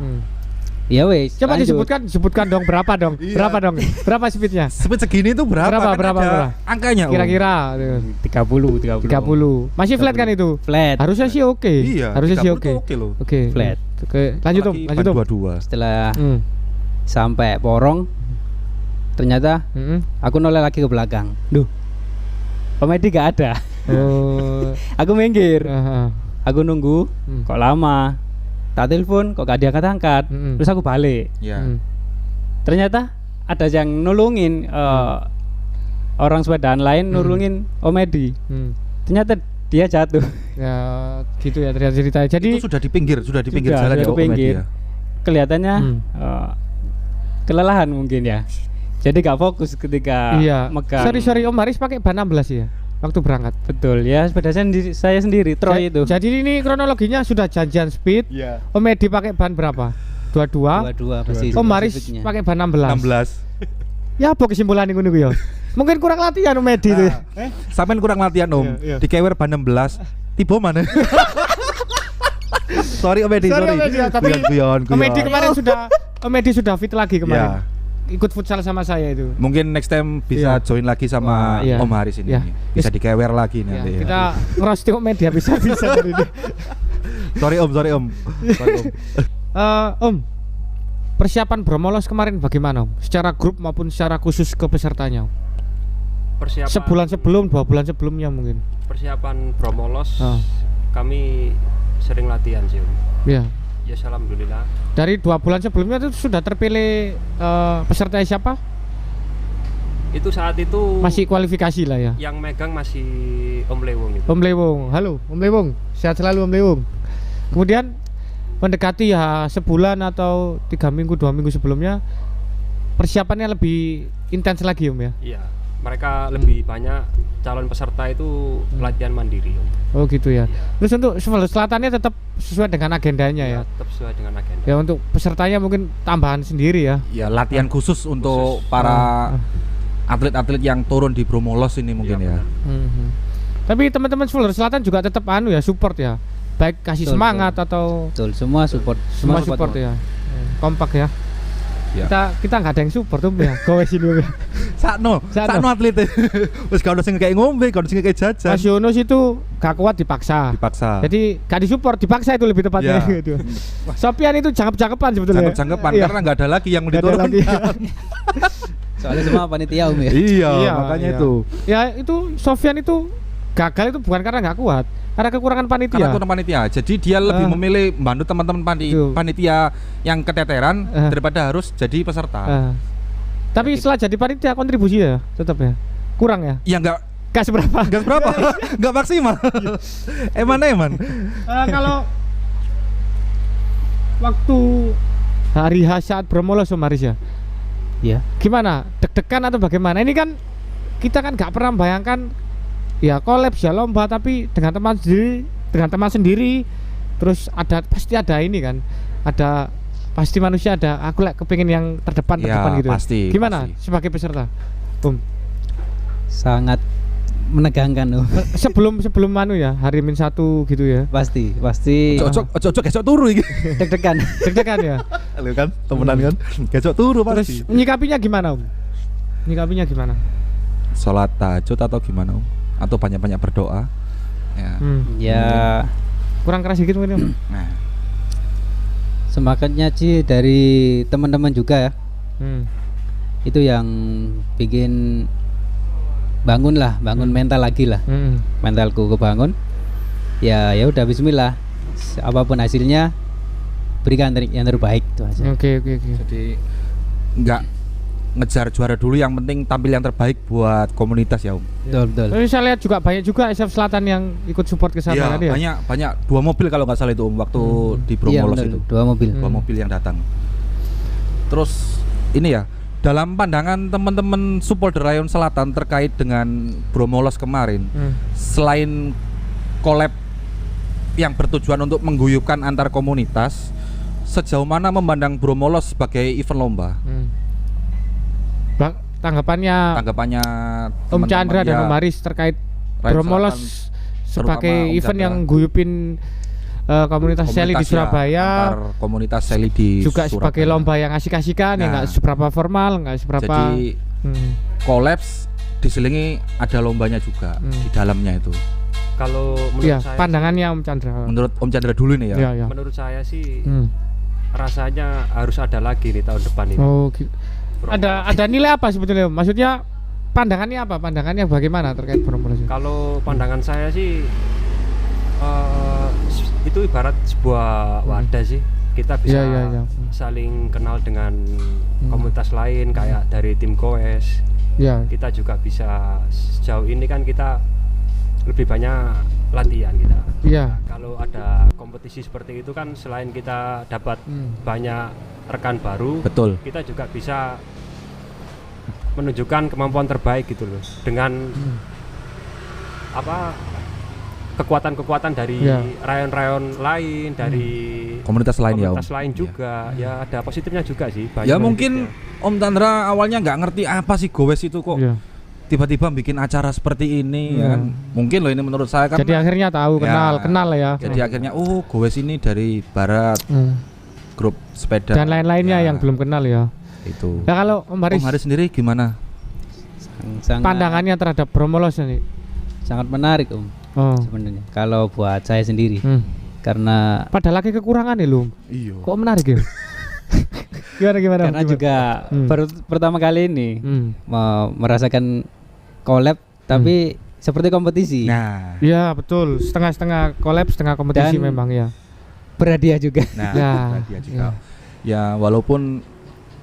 Speaker 3: Ya wis.
Speaker 1: Coba
Speaker 3: lanjut.
Speaker 1: disebutkan dong berapa dong?
Speaker 2: Iya.
Speaker 1: Berapa dong? Berapa speednya?
Speaker 2: Speed segini itu berapa?
Speaker 1: Berapa,
Speaker 2: Kan
Speaker 1: berapa,
Speaker 2: ada
Speaker 1: berapa?
Speaker 2: angkanya Om.
Speaker 1: Kira-kira
Speaker 3: 30.
Speaker 1: 30. Masih flat kan itu?
Speaker 3: Flat.
Speaker 1: Harusnya sih oke.
Speaker 2: Iya,
Speaker 1: Harusnya sih
Speaker 2: 30
Speaker 1: oke.
Speaker 2: tuh oke loh.
Speaker 1: Oke.
Speaker 3: Flat.
Speaker 1: Oke, lanjut Om,
Speaker 2: Apalagi
Speaker 1: lanjut
Speaker 2: ban
Speaker 1: Om.
Speaker 2: dua-dua.
Speaker 3: Setelah
Speaker 1: Hmm.
Speaker 3: sampai Porong, ternyata
Speaker 1: Hmm.
Speaker 3: aku noleh lagi ke belakang. Duh, Komedi gak ada.
Speaker 1: Oh.
Speaker 3: Aku minggir.
Speaker 1: Aha.
Speaker 3: Aku nunggu, kok lama. Tak telepon, kok gak diangkat-angkat. Terus aku balik.
Speaker 2: Ya.
Speaker 1: Hmm.
Speaker 3: Ternyata ada yang nulungin orang sepedaan lain nulungin Om Edi.
Speaker 1: Hmm.
Speaker 3: Ternyata dia jatuh.
Speaker 1: Ya gitu ya ternyata ceritanya. Jadi
Speaker 2: Itu sudah di pinggir
Speaker 3: Sudah,
Speaker 2: jalan
Speaker 3: sudah
Speaker 2: ya
Speaker 3: di
Speaker 2: Om Edi
Speaker 3: pinggir.
Speaker 2: ya.
Speaker 3: Kelihatannya kelelahan mungkin ya. Jadi gak fokus ketika
Speaker 1: iya.
Speaker 3: megang.
Speaker 1: Sorry Om Haris pakai ban 16 ya waktu berangkat.
Speaker 3: Betul ya, sepeda saya sendiri Troy itu.
Speaker 1: Jadi ini kronologinya sudah janjian speed.
Speaker 2: Iya.
Speaker 1: Om Edi pakai ban berapa? 22.
Speaker 3: Dua persis.
Speaker 1: Om Haris
Speaker 3: speednya.
Speaker 1: pakai ban 16.
Speaker 2: 16.
Speaker 1: Ya apa kesimpulan ngono ku ya? Mungkin kurang latihan Om Edi itu. ya.
Speaker 2: Sampean kurang latihan Om.
Speaker 1: Iya, iya.
Speaker 2: Di kewer ban 16. Tiba mana? Sorry Om Edi, sorry.
Speaker 1: Om Edi, ya, tapi
Speaker 2: Guyon.
Speaker 1: Om Edi kemarin Om Edi sudah fit lagi kemarin.
Speaker 2: Ya.
Speaker 1: Ikut futsal sama saya itu.
Speaker 2: Mungkin next time bisa
Speaker 1: Iya.
Speaker 2: join lagi sama
Speaker 1: Iya.
Speaker 2: Om Haris ini.
Speaker 1: Iya.
Speaker 2: Bisa di kewer lagi
Speaker 1: Ya,
Speaker 2: nanti.
Speaker 1: kita ngerosting Om Edi bisa dari ini.
Speaker 2: Sorry Om. Sorry, Om.
Speaker 1: Om, persiapan Bromolos kemarin bagaimana Om? Secara grup maupun secara khusus ke pesertanya Om?
Speaker 4: Persiapan
Speaker 1: Sebulan sebelum, 2 bulan sebelumnya mungkin.
Speaker 4: persiapan Bromolos
Speaker 1: Ah.
Speaker 4: kami sering latihan sih Om.
Speaker 1: Iya.
Speaker 4: Ya alhamdulillah.
Speaker 1: Dari 2 bulan sebelumnya itu sudah terpilih peserta siapa?
Speaker 4: Itu saat itu
Speaker 1: Masih kualifikasi lah ya.
Speaker 4: yang megang masih Om Lewung itu.
Speaker 1: Om Lewung, halo Om Lewung, sehat selalu Om Lewung. Kemudian mendekati ya sebulan atau 3 minggu 2 minggu sebelumnya persiapannya lebih intens lagi Om ya.
Speaker 4: Iya, mereka lebih banyak calon peserta itu latihan mandiri Om.
Speaker 1: Oh gitu ya. Terus untuk Sulawesi Selatannya tetap sesuai dengan agendanya ya.
Speaker 4: Tetap sesuai dengan agenda.
Speaker 1: Ya untuk pesertanya mungkin tambahan sendiri ya.
Speaker 2: Ya latihan khusus untuk para atlet-atlet yang turun di Bromolos ini mungkin
Speaker 4: Iya,
Speaker 2: ya.
Speaker 1: Mhm. Tapi teman-teman Sulawesi Selatan juga tetap ya support ya. Baik kasih
Speaker 3: Betul,
Speaker 1: semangat atau
Speaker 3: Betul, semua support.
Speaker 1: semua support ya. Kompak ya.
Speaker 2: Ya.
Speaker 1: Kita nggak ada yang support tuh ya. Gowes ini Om, ya.
Speaker 2: Sakno atlet. Wis gak ono sing kayak ngombe, gak ono sing kayak jajan.
Speaker 1: Mas Yunus itu gak kuat dipaksa.
Speaker 2: Dipaksa.
Speaker 1: Jadi gak disupport, dipaksa itu lebih tepatnya
Speaker 2: Ya.
Speaker 1: gitu. Sopian itu cakep-cakepan sebetulnya.
Speaker 2: Jangkep-jangkepan
Speaker 1: Iya.
Speaker 2: karena nggak ada lagi yang mau
Speaker 1: Nggak ada
Speaker 2: diturunkan.
Speaker 1: lagi.
Speaker 3: Soalnya semua panitia Om ya.
Speaker 2: Iya,
Speaker 1: Iya,
Speaker 2: makanya
Speaker 1: iya.
Speaker 2: itu.
Speaker 1: Ya itu Sofian itu gagal itu bukan karena nggak kuat, karena kekurangan panitia.
Speaker 2: Karena kurang panitia. Jadi dia lebih memilih membantu teman-teman
Speaker 1: Betul.
Speaker 2: panitia yang keteteran
Speaker 1: Eh.
Speaker 2: daripada harus jadi peserta.
Speaker 1: Tapi setelah jadi panitia kontribusi ya tetap ya kurang ya.
Speaker 2: Ya nggak
Speaker 1: Gas berapa?
Speaker 2: gas berapa? Nggak maksimal. Eman.
Speaker 1: Kalau waktu hari H saat Bromolos Om Haris ya,
Speaker 3: Iya.
Speaker 1: gimana? Deg-degan atau bagaimana? Ini kan kita kan nggak pernah bayangkan ya kolaps ya lomba tapi dengan teman sendiri terus pasti ada ini kan, ada pasti manusia ada aku kepingin yang terdepan
Speaker 2: Ya,
Speaker 1: gitu.
Speaker 2: pasti,
Speaker 1: Gimana
Speaker 2: pasti.
Speaker 1: sebagai peserta Om?
Speaker 3: Sangat menegangkan Om.
Speaker 1: sebelum ya hari -1 gitu ya.
Speaker 3: Pasti
Speaker 2: Ojo gesok turu iki.
Speaker 3: deg-degan.
Speaker 1: Deg-degan ya.
Speaker 2: Lho kan, temenan kan. Gesok turu
Speaker 1: Terus
Speaker 2: pasti.
Speaker 1: nyikapinya gimana Om? Nyikapinya gimana?
Speaker 2: Salat tahajud atau gimana, Om? Atau banyak-banyak berdoa? Ya.
Speaker 3: Ya
Speaker 1: Kurang keras dikit mungkin Om.
Speaker 2: Nah,
Speaker 3: semangatnya sih dari teman-teman juga ya. Itu yang bikin bangun mental lagi lah. Mentalku kebangun. Ya udah bismillah. Apapun hasilnya berikan yang terbaik itu aja.
Speaker 1: Oke.
Speaker 2: jadi nggak ngejar juara dulu, yang penting tampil yang terbaik buat komunitas ya, Om.
Speaker 3: Betul.
Speaker 1: Tapi saya lihat juga banyak juga SF Selatan yang ikut support ke sana
Speaker 2: Iya,
Speaker 1: tadi ya.
Speaker 2: banyak 2 mobil kalau nggak salah itu, Om, waktu di
Speaker 3: Iya,
Speaker 2: Bromolos
Speaker 3: bener,
Speaker 2: itu.
Speaker 3: 2 mobil.
Speaker 2: 2 mobil yang datang. Terus ini ya, dalam pandangan teman-teman Supporter Rayon Selatan terkait dengan Bromolos kemarin, selain collab yang bertujuan untuk mengguyupkan antar komunitas, sejauh mana memandang Bromolos sebagai event lomba?
Speaker 1: Tanggapannya
Speaker 2: Tanggapannya
Speaker 1: Om
Speaker 2: teman-teman
Speaker 1: Chandra dan
Speaker 2: ya,
Speaker 1: Om Haris terkait
Speaker 2: Rayon
Speaker 1: Bromolos
Speaker 2: Selatan,
Speaker 1: sebagai
Speaker 2: terutama Om
Speaker 1: event
Speaker 2: Chandra.
Speaker 1: yang guyupin komunitas Seli di
Speaker 2: komunitas ya,
Speaker 1: Surabaya,
Speaker 2: antar komunitas Seli di
Speaker 1: juga
Speaker 2: Surabaya.
Speaker 1: sebagai lomba yang asik-asikan, yang
Speaker 2: Nah.
Speaker 1: nggak seberapa formal, nggak seberapa.
Speaker 2: Jadi
Speaker 1: Hmm.
Speaker 2: kolaps diselingi ada lombanya juga di dalamnya itu.
Speaker 4: Kalau menurut
Speaker 1: Iya,
Speaker 4: saya
Speaker 1: pandangannya Om Chandra.
Speaker 2: Menurut Om Chandra dulu nih ya.
Speaker 1: Iya.
Speaker 4: menurut saya sih
Speaker 1: Hmm.
Speaker 4: rasanya harus ada lagi nih tahun depan ini.
Speaker 1: Oh, ada nilai apa sebetulnya Om? Maksudnya pandangannya apa? Pandangannya bagaimana terkait Bromolos?
Speaker 4: Kalau pandangan saya sih itu ibarat sebuah wadah sih. Kita bisa
Speaker 1: Iya.
Speaker 4: saling kenal dengan komunitas lain kayak dari tim Goes.
Speaker 1: Ya.
Speaker 4: Kita juga bisa sejauh ini kan kita lebih banyak latihan kita.
Speaker 1: Iya.
Speaker 4: Kalau ada kompetisi seperti itu kan selain kita dapat banyak rekan baru,
Speaker 2: Betul.
Speaker 4: kita juga bisa menunjukkan kemampuan terbaik gitu loh dengan kekuatan-kekuatan dari
Speaker 1: Ya.
Speaker 4: rayon-rayon lain, dari
Speaker 2: Komunitas lain ya, Om.
Speaker 4: komunitas lain juga. Ya ada positifnya juga sih. banyak
Speaker 2: Ya mungkin
Speaker 4: positifnya.
Speaker 2: Om Chandra awalnya nggak ngerti apa sih Goes itu kok.
Speaker 1: Iya.
Speaker 2: Tiba-tiba bikin acara seperti ini ya kan. Mungkin loh ini menurut saya kan.
Speaker 1: Jadi akhirnya tahu
Speaker 2: Ya.
Speaker 1: kenal lah ya.
Speaker 2: Jadi akhirnya Goes ini dari barat, grup sepeda
Speaker 1: Dan lain-lainnya
Speaker 2: Ya,
Speaker 1: yang belum kenal ya.
Speaker 2: itu.
Speaker 1: Nah kalau Om Haris,
Speaker 2: Om Haris sendiri gimana?
Speaker 3: Sangat,
Speaker 1: pandangannya terhadap Bromolos ini?
Speaker 3: sangat menarik Om
Speaker 1: Oh.
Speaker 3: sebenarnya. Kalau buat saya sendiri karena
Speaker 1: Padahal lagi kekurangan ya lu.
Speaker 2: Iya.
Speaker 1: Kok menarik ya? gimana?
Speaker 3: karena juga pertama kali ini merasakan collab tapi seperti kompetisi.
Speaker 2: Nah,
Speaker 1: Iya betul. Setengah-setengah collab, setengah kompetisi
Speaker 3: Dan
Speaker 1: memang ya.
Speaker 3: berhadiah juga.
Speaker 2: Nah,
Speaker 1: Ya,
Speaker 2: hadiah juga. Ya, walaupun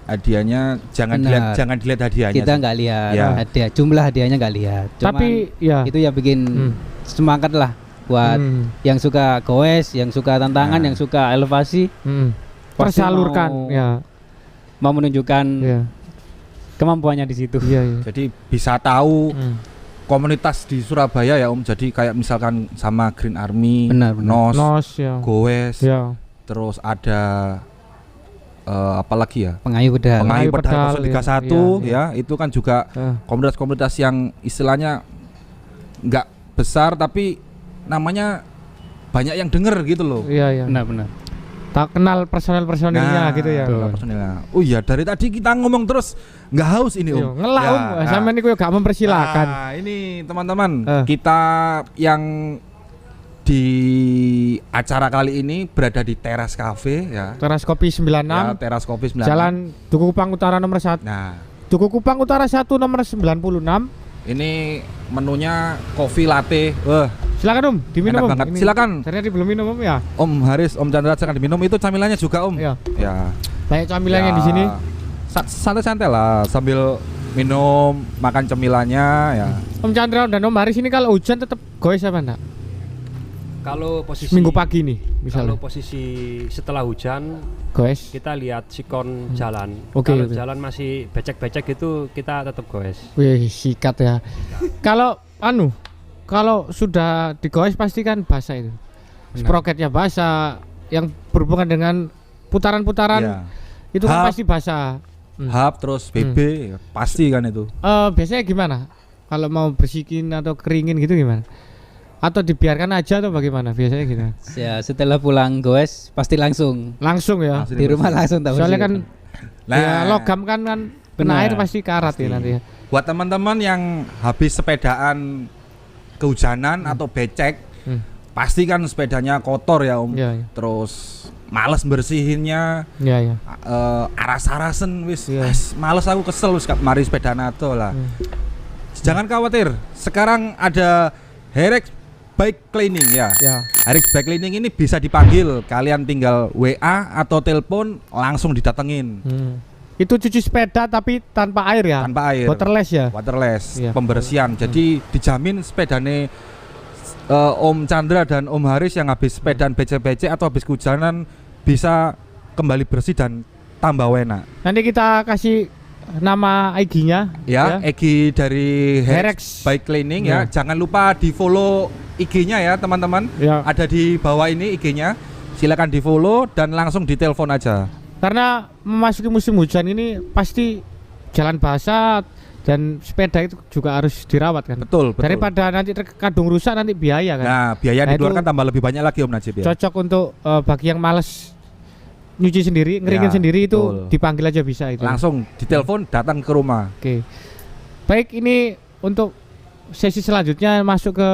Speaker 2: hadiahnya jangan
Speaker 3: Benar.
Speaker 2: dilihat hadiahnya.
Speaker 3: Kita
Speaker 2: sih.
Speaker 3: nggak lihat
Speaker 2: Ya.
Speaker 3: hadiah, jumlah hadiahnya nggak lihat. Cuman
Speaker 1: Tapi ya
Speaker 3: itu ya bikin semangat lah buat yang suka goes, yang suka tantangan,
Speaker 2: Nah.
Speaker 3: yang suka elevasi, pasti
Speaker 1: tersalurkan
Speaker 3: mau menunjukkan
Speaker 1: ya.
Speaker 3: kemampuannya di situ.
Speaker 1: Iya, iya.
Speaker 2: Jadi bisa tahu komunitas di Surabaya ya Om. Jadi kayak misalkan sama Green Army,
Speaker 3: Benar, benar.
Speaker 2: NOS,
Speaker 1: ya.
Speaker 2: Goes,
Speaker 1: Ya.
Speaker 2: terus ada apa lagi ya?
Speaker 3: Pengayuh pedal.
Speaker 2: Pengayuh
Speaker 1: Pengayuh
Speaker 2: pedal
Speaker 1: pedal,
Speaker 2: 01
Speaker 1: iya,
Speaker 2: ya, itu kan juga komunitas-komunitas yang istilahnya nggak besar tapi namanya banyak yang denger gitu loh.
Speaker 1: Iya, iya.
Speaker 3: Benar-benar.
Speaker 1: Tak kenal personel-personelnya gitu ya.
Speaker 2: kenal personilnya. Oh iya, dari tadi kita ngomong terus nggak haus ini
Speaker 1: Iya,
Speaker 2: Om.
Speaker 1: ngelak
Speaker 2: Ya,
Speaker 1: Om, sama ini gue gak mempersilahkan.
Speaker 2: Nah, ini teman-teman,
Speaker 1: Eh.
Speaker 2: kita yang di acara kali ini berada di Teras Cafe ya.
Speaker 1: Teras Kopi 96,
Speaker 2: Ya, Teras Kopi 96.
Speaker 1: Jalan Duku Kupang Utara nomor 1.
Speaker 2: Nah,
Speaker 1: Duku Kupang Utara 1 nomor 96.
Speaker 2: ini menunya kopi latte.
Speaker 1: Silakan Om, diminum
Speaker 2: Enak
Speaker 1: Om.
Speaker 2: banget.
Speaker 1: Ini
Speaker 2: Silakan.
Speaker 1: Ternyata belum minum Om ya.
Speaker 2: Om Haris, Om Chandra silakan diminum. Itu camilannya juga Om.
Speaker 1: Iya.
Speaker 2: Ya.
Speaker 1: Banyak camilannya
Speaker 2: Ya,
Speaker 1: di sini.
Speaker 2: Santai-santai lah sambil minum, makan cemilannya ya.
Speaker 1: Om Chandra dan Om Haris ini kalau hujan tetap goes apa enggak?
Speaker 4: Kalau posisi
Speaker 1: Minggu pagi nih
Speaker 4: kalau
Speaker 1: misalnya.
Speaker 4: posisi setelah hujan
Speaker 1: Goes.
Speaker 4: kita lihat sikon jalan.
Speaker 1: Oke,
Speaker 4: Kalau
Speaker 1: oke.
Speaker 4: jalan masih becek-becek itu kita tetap goes.
Speaker 1: Wih, sikat ya. Kalau kalau sudah digoes pasti kan basah itu. Sprocketnya basah, yang berhubungan dengan putaran-putaran
Speaker 2: Ya.
Speaker 1: itu kan
Speaker 2: Hub.
Speaker 1: pasti basah.
Speaker 2: Hub terus BB ya, pasti kan itu.
Speaker 1: Biasanya gimana? Kalau mau bersihin atau keringin gitu gimana? Atau dibiarkan aja atau bagaimana? Biasanya gitu.
Speaker 3: Ya, setelah pulang goes pasti langsung
Speaker 1: Langsung ya.
Speaker 2: Langsung
Speaker 3: di rumah langsung tak
Speaker 1: Soalnya kan
Speaker 2: Nah,
Speaker 1: ya, logam kan kena
Speaker 3: Benar.
Speaker 1: air pasti karat ya nanti ya.
Speaker 2: buat teman-teman yang habis sepedaan kehujanan atau becek, pasti kan sepedanya kotor ya Om.
Speaker 1: Iya, iya.
Speaker 2: Terus males bersihinnya,
Speaker 1: Iya, iya.
Speaker 2: aras-arasen wis,
Speaker 1: Iya.
Speaker 2: wis males aku kesel wis mari sepedaan ato lah. Jangan khawatir, sekarang ada Herex Bike Cleaning ya.
Speaker 1: Ya.
Speaker 2: Herex Bike Cleaning ini bisa dipanggil, kalian tinggal WA atau telepon langsung didatengin
Speaker 1: Itu cuci sepeda tapi tanpa air ya.
Speaker 2: tanpa air.
Speaker 1: Waterless ya.
Speaker 2: Waterless,
Speaker 1: Iya.
Speaker 2: pembersihan. Jadi dijamin sepedane Om Chandra dan Om Haris yang habis sepedaan becek-becek atau habis kehujanan bisa kembali bersih dan tambah enak.
Speaker 1: Nanti kita kasih nama IG-nya
Speaker 2: Ya, Egi dari Herex
Speaker 1: Herex.
Speaker 2: Bike Cleaning
Speaker 1: Ya.
Speaker 2: ya. Jangan lupa di-follow IG-nya ya, teman-teman.
Speaker 1: Ya.
Speaker 2: Ada di bawah ini IG-nya. Silakan di-follow dan langsung ditelepon aja.
Speaker 1: Karena memasuki musim hujan ini pasti jalan basah dan sepeda itu juga harus dirawat kan.
Speaker 2: Betul, betul.
Speaker 1: Daripada nanti terkadung rusak nanti biaya kan.
Speaker 2: Nah, biaya
Speaker 1: Nah,
Speaker 2: dikeluarkan
Speaker 1: itu
Speaker 2: tambah lebih banyak lagi Om Najib ya.
Speaker 1: Cocok untuk bagi yang males nyuci sendiri, ngeringin
Speaker 2: Ya,
Speaker 1: sendiri itu
Speaker 2: betul.
Speaker 1: dipanggil aja bisa itu.
Speaker 2: Langsung ditelepon datang ke rumah.
Speaker 1: Oke. Baik, ini untuk sesi selanjutnya masuk ke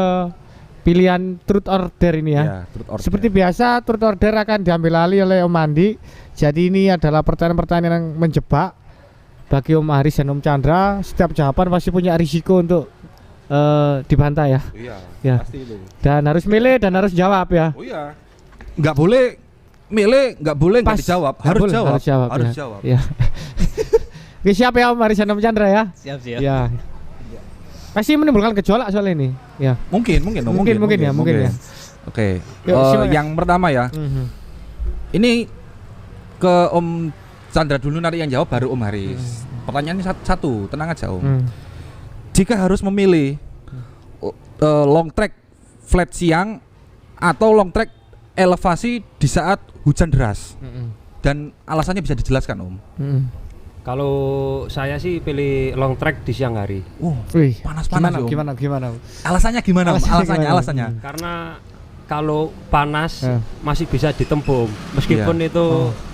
Speaker 1: pilihan truth order ini ya.
Speaker 2: Ya, truth order.
Speaker 1: Seperti biasa truth order akan diambil alih oleh Om Andi. Jadi ini adalah pertanyaan-pertanyaan yang menjebak bagi Om Haris dan Om Chandra. Setiap jawaban pasti punya risiko untuk dibantah ya.
Speaker 2: Iya,
Speaker 1: Ya.
Speaker 2: pasti itu.
Speaker 1: Dan harus milih dan harus jawab ya.
Speaker 2: Oh iya. Nggak boleh milih, nggak boleh nggak
Speaker 1: Pas.
Speaker 2: dijawab.
Speaker 1: Nggak
Speaker 2: Harus
Speaker 1: boleh,
Speaker 2: jawab.
Speaker 1: harus jawab,
Speaker 2: Harus
Speaker 1: ya.
Speaker 2: jawab.
Speaker 1: Ya. Oke, siap ya Om Haris dan Om Chandra ya.
Speaker 3: siap-siap.
Speaker 1: Ya. Pasti menimbulkan gejolak soal ini. Ya.
Speaker 2: Mungkin
Speaker 1: Mungkin ya.
Speaker 2: Oke.
Speaker 1: Yuk, silakan.
Speaker 2: Yang pertama ya.
Speaker 1: Mhm.
Speaker 2: Ini ke Om Chandra dulu, nanti yang jawab baru Om Haris. Pertanyaannya satu, tenang aja Om. Jika harus memilih long track flat siang atau long track elevasi di saat hujan deras, dan alasannya bisa dijelaskan Om.
Speaker 4: Kalau saya sih pilih long track di siang hari.
Speaker 1: Wih,
Speaker 2: Panas-panas, Om.
Speaker 1: gimana?
Speaker 2: Alasannya gimana Om? Alasannya.
Speaker 4: Karena kalau panas
Speaker 1: Ya.
Speaker 4: masih bisa ditempuh meskipun
Speaker 2: Iya.
Speaker 4: itu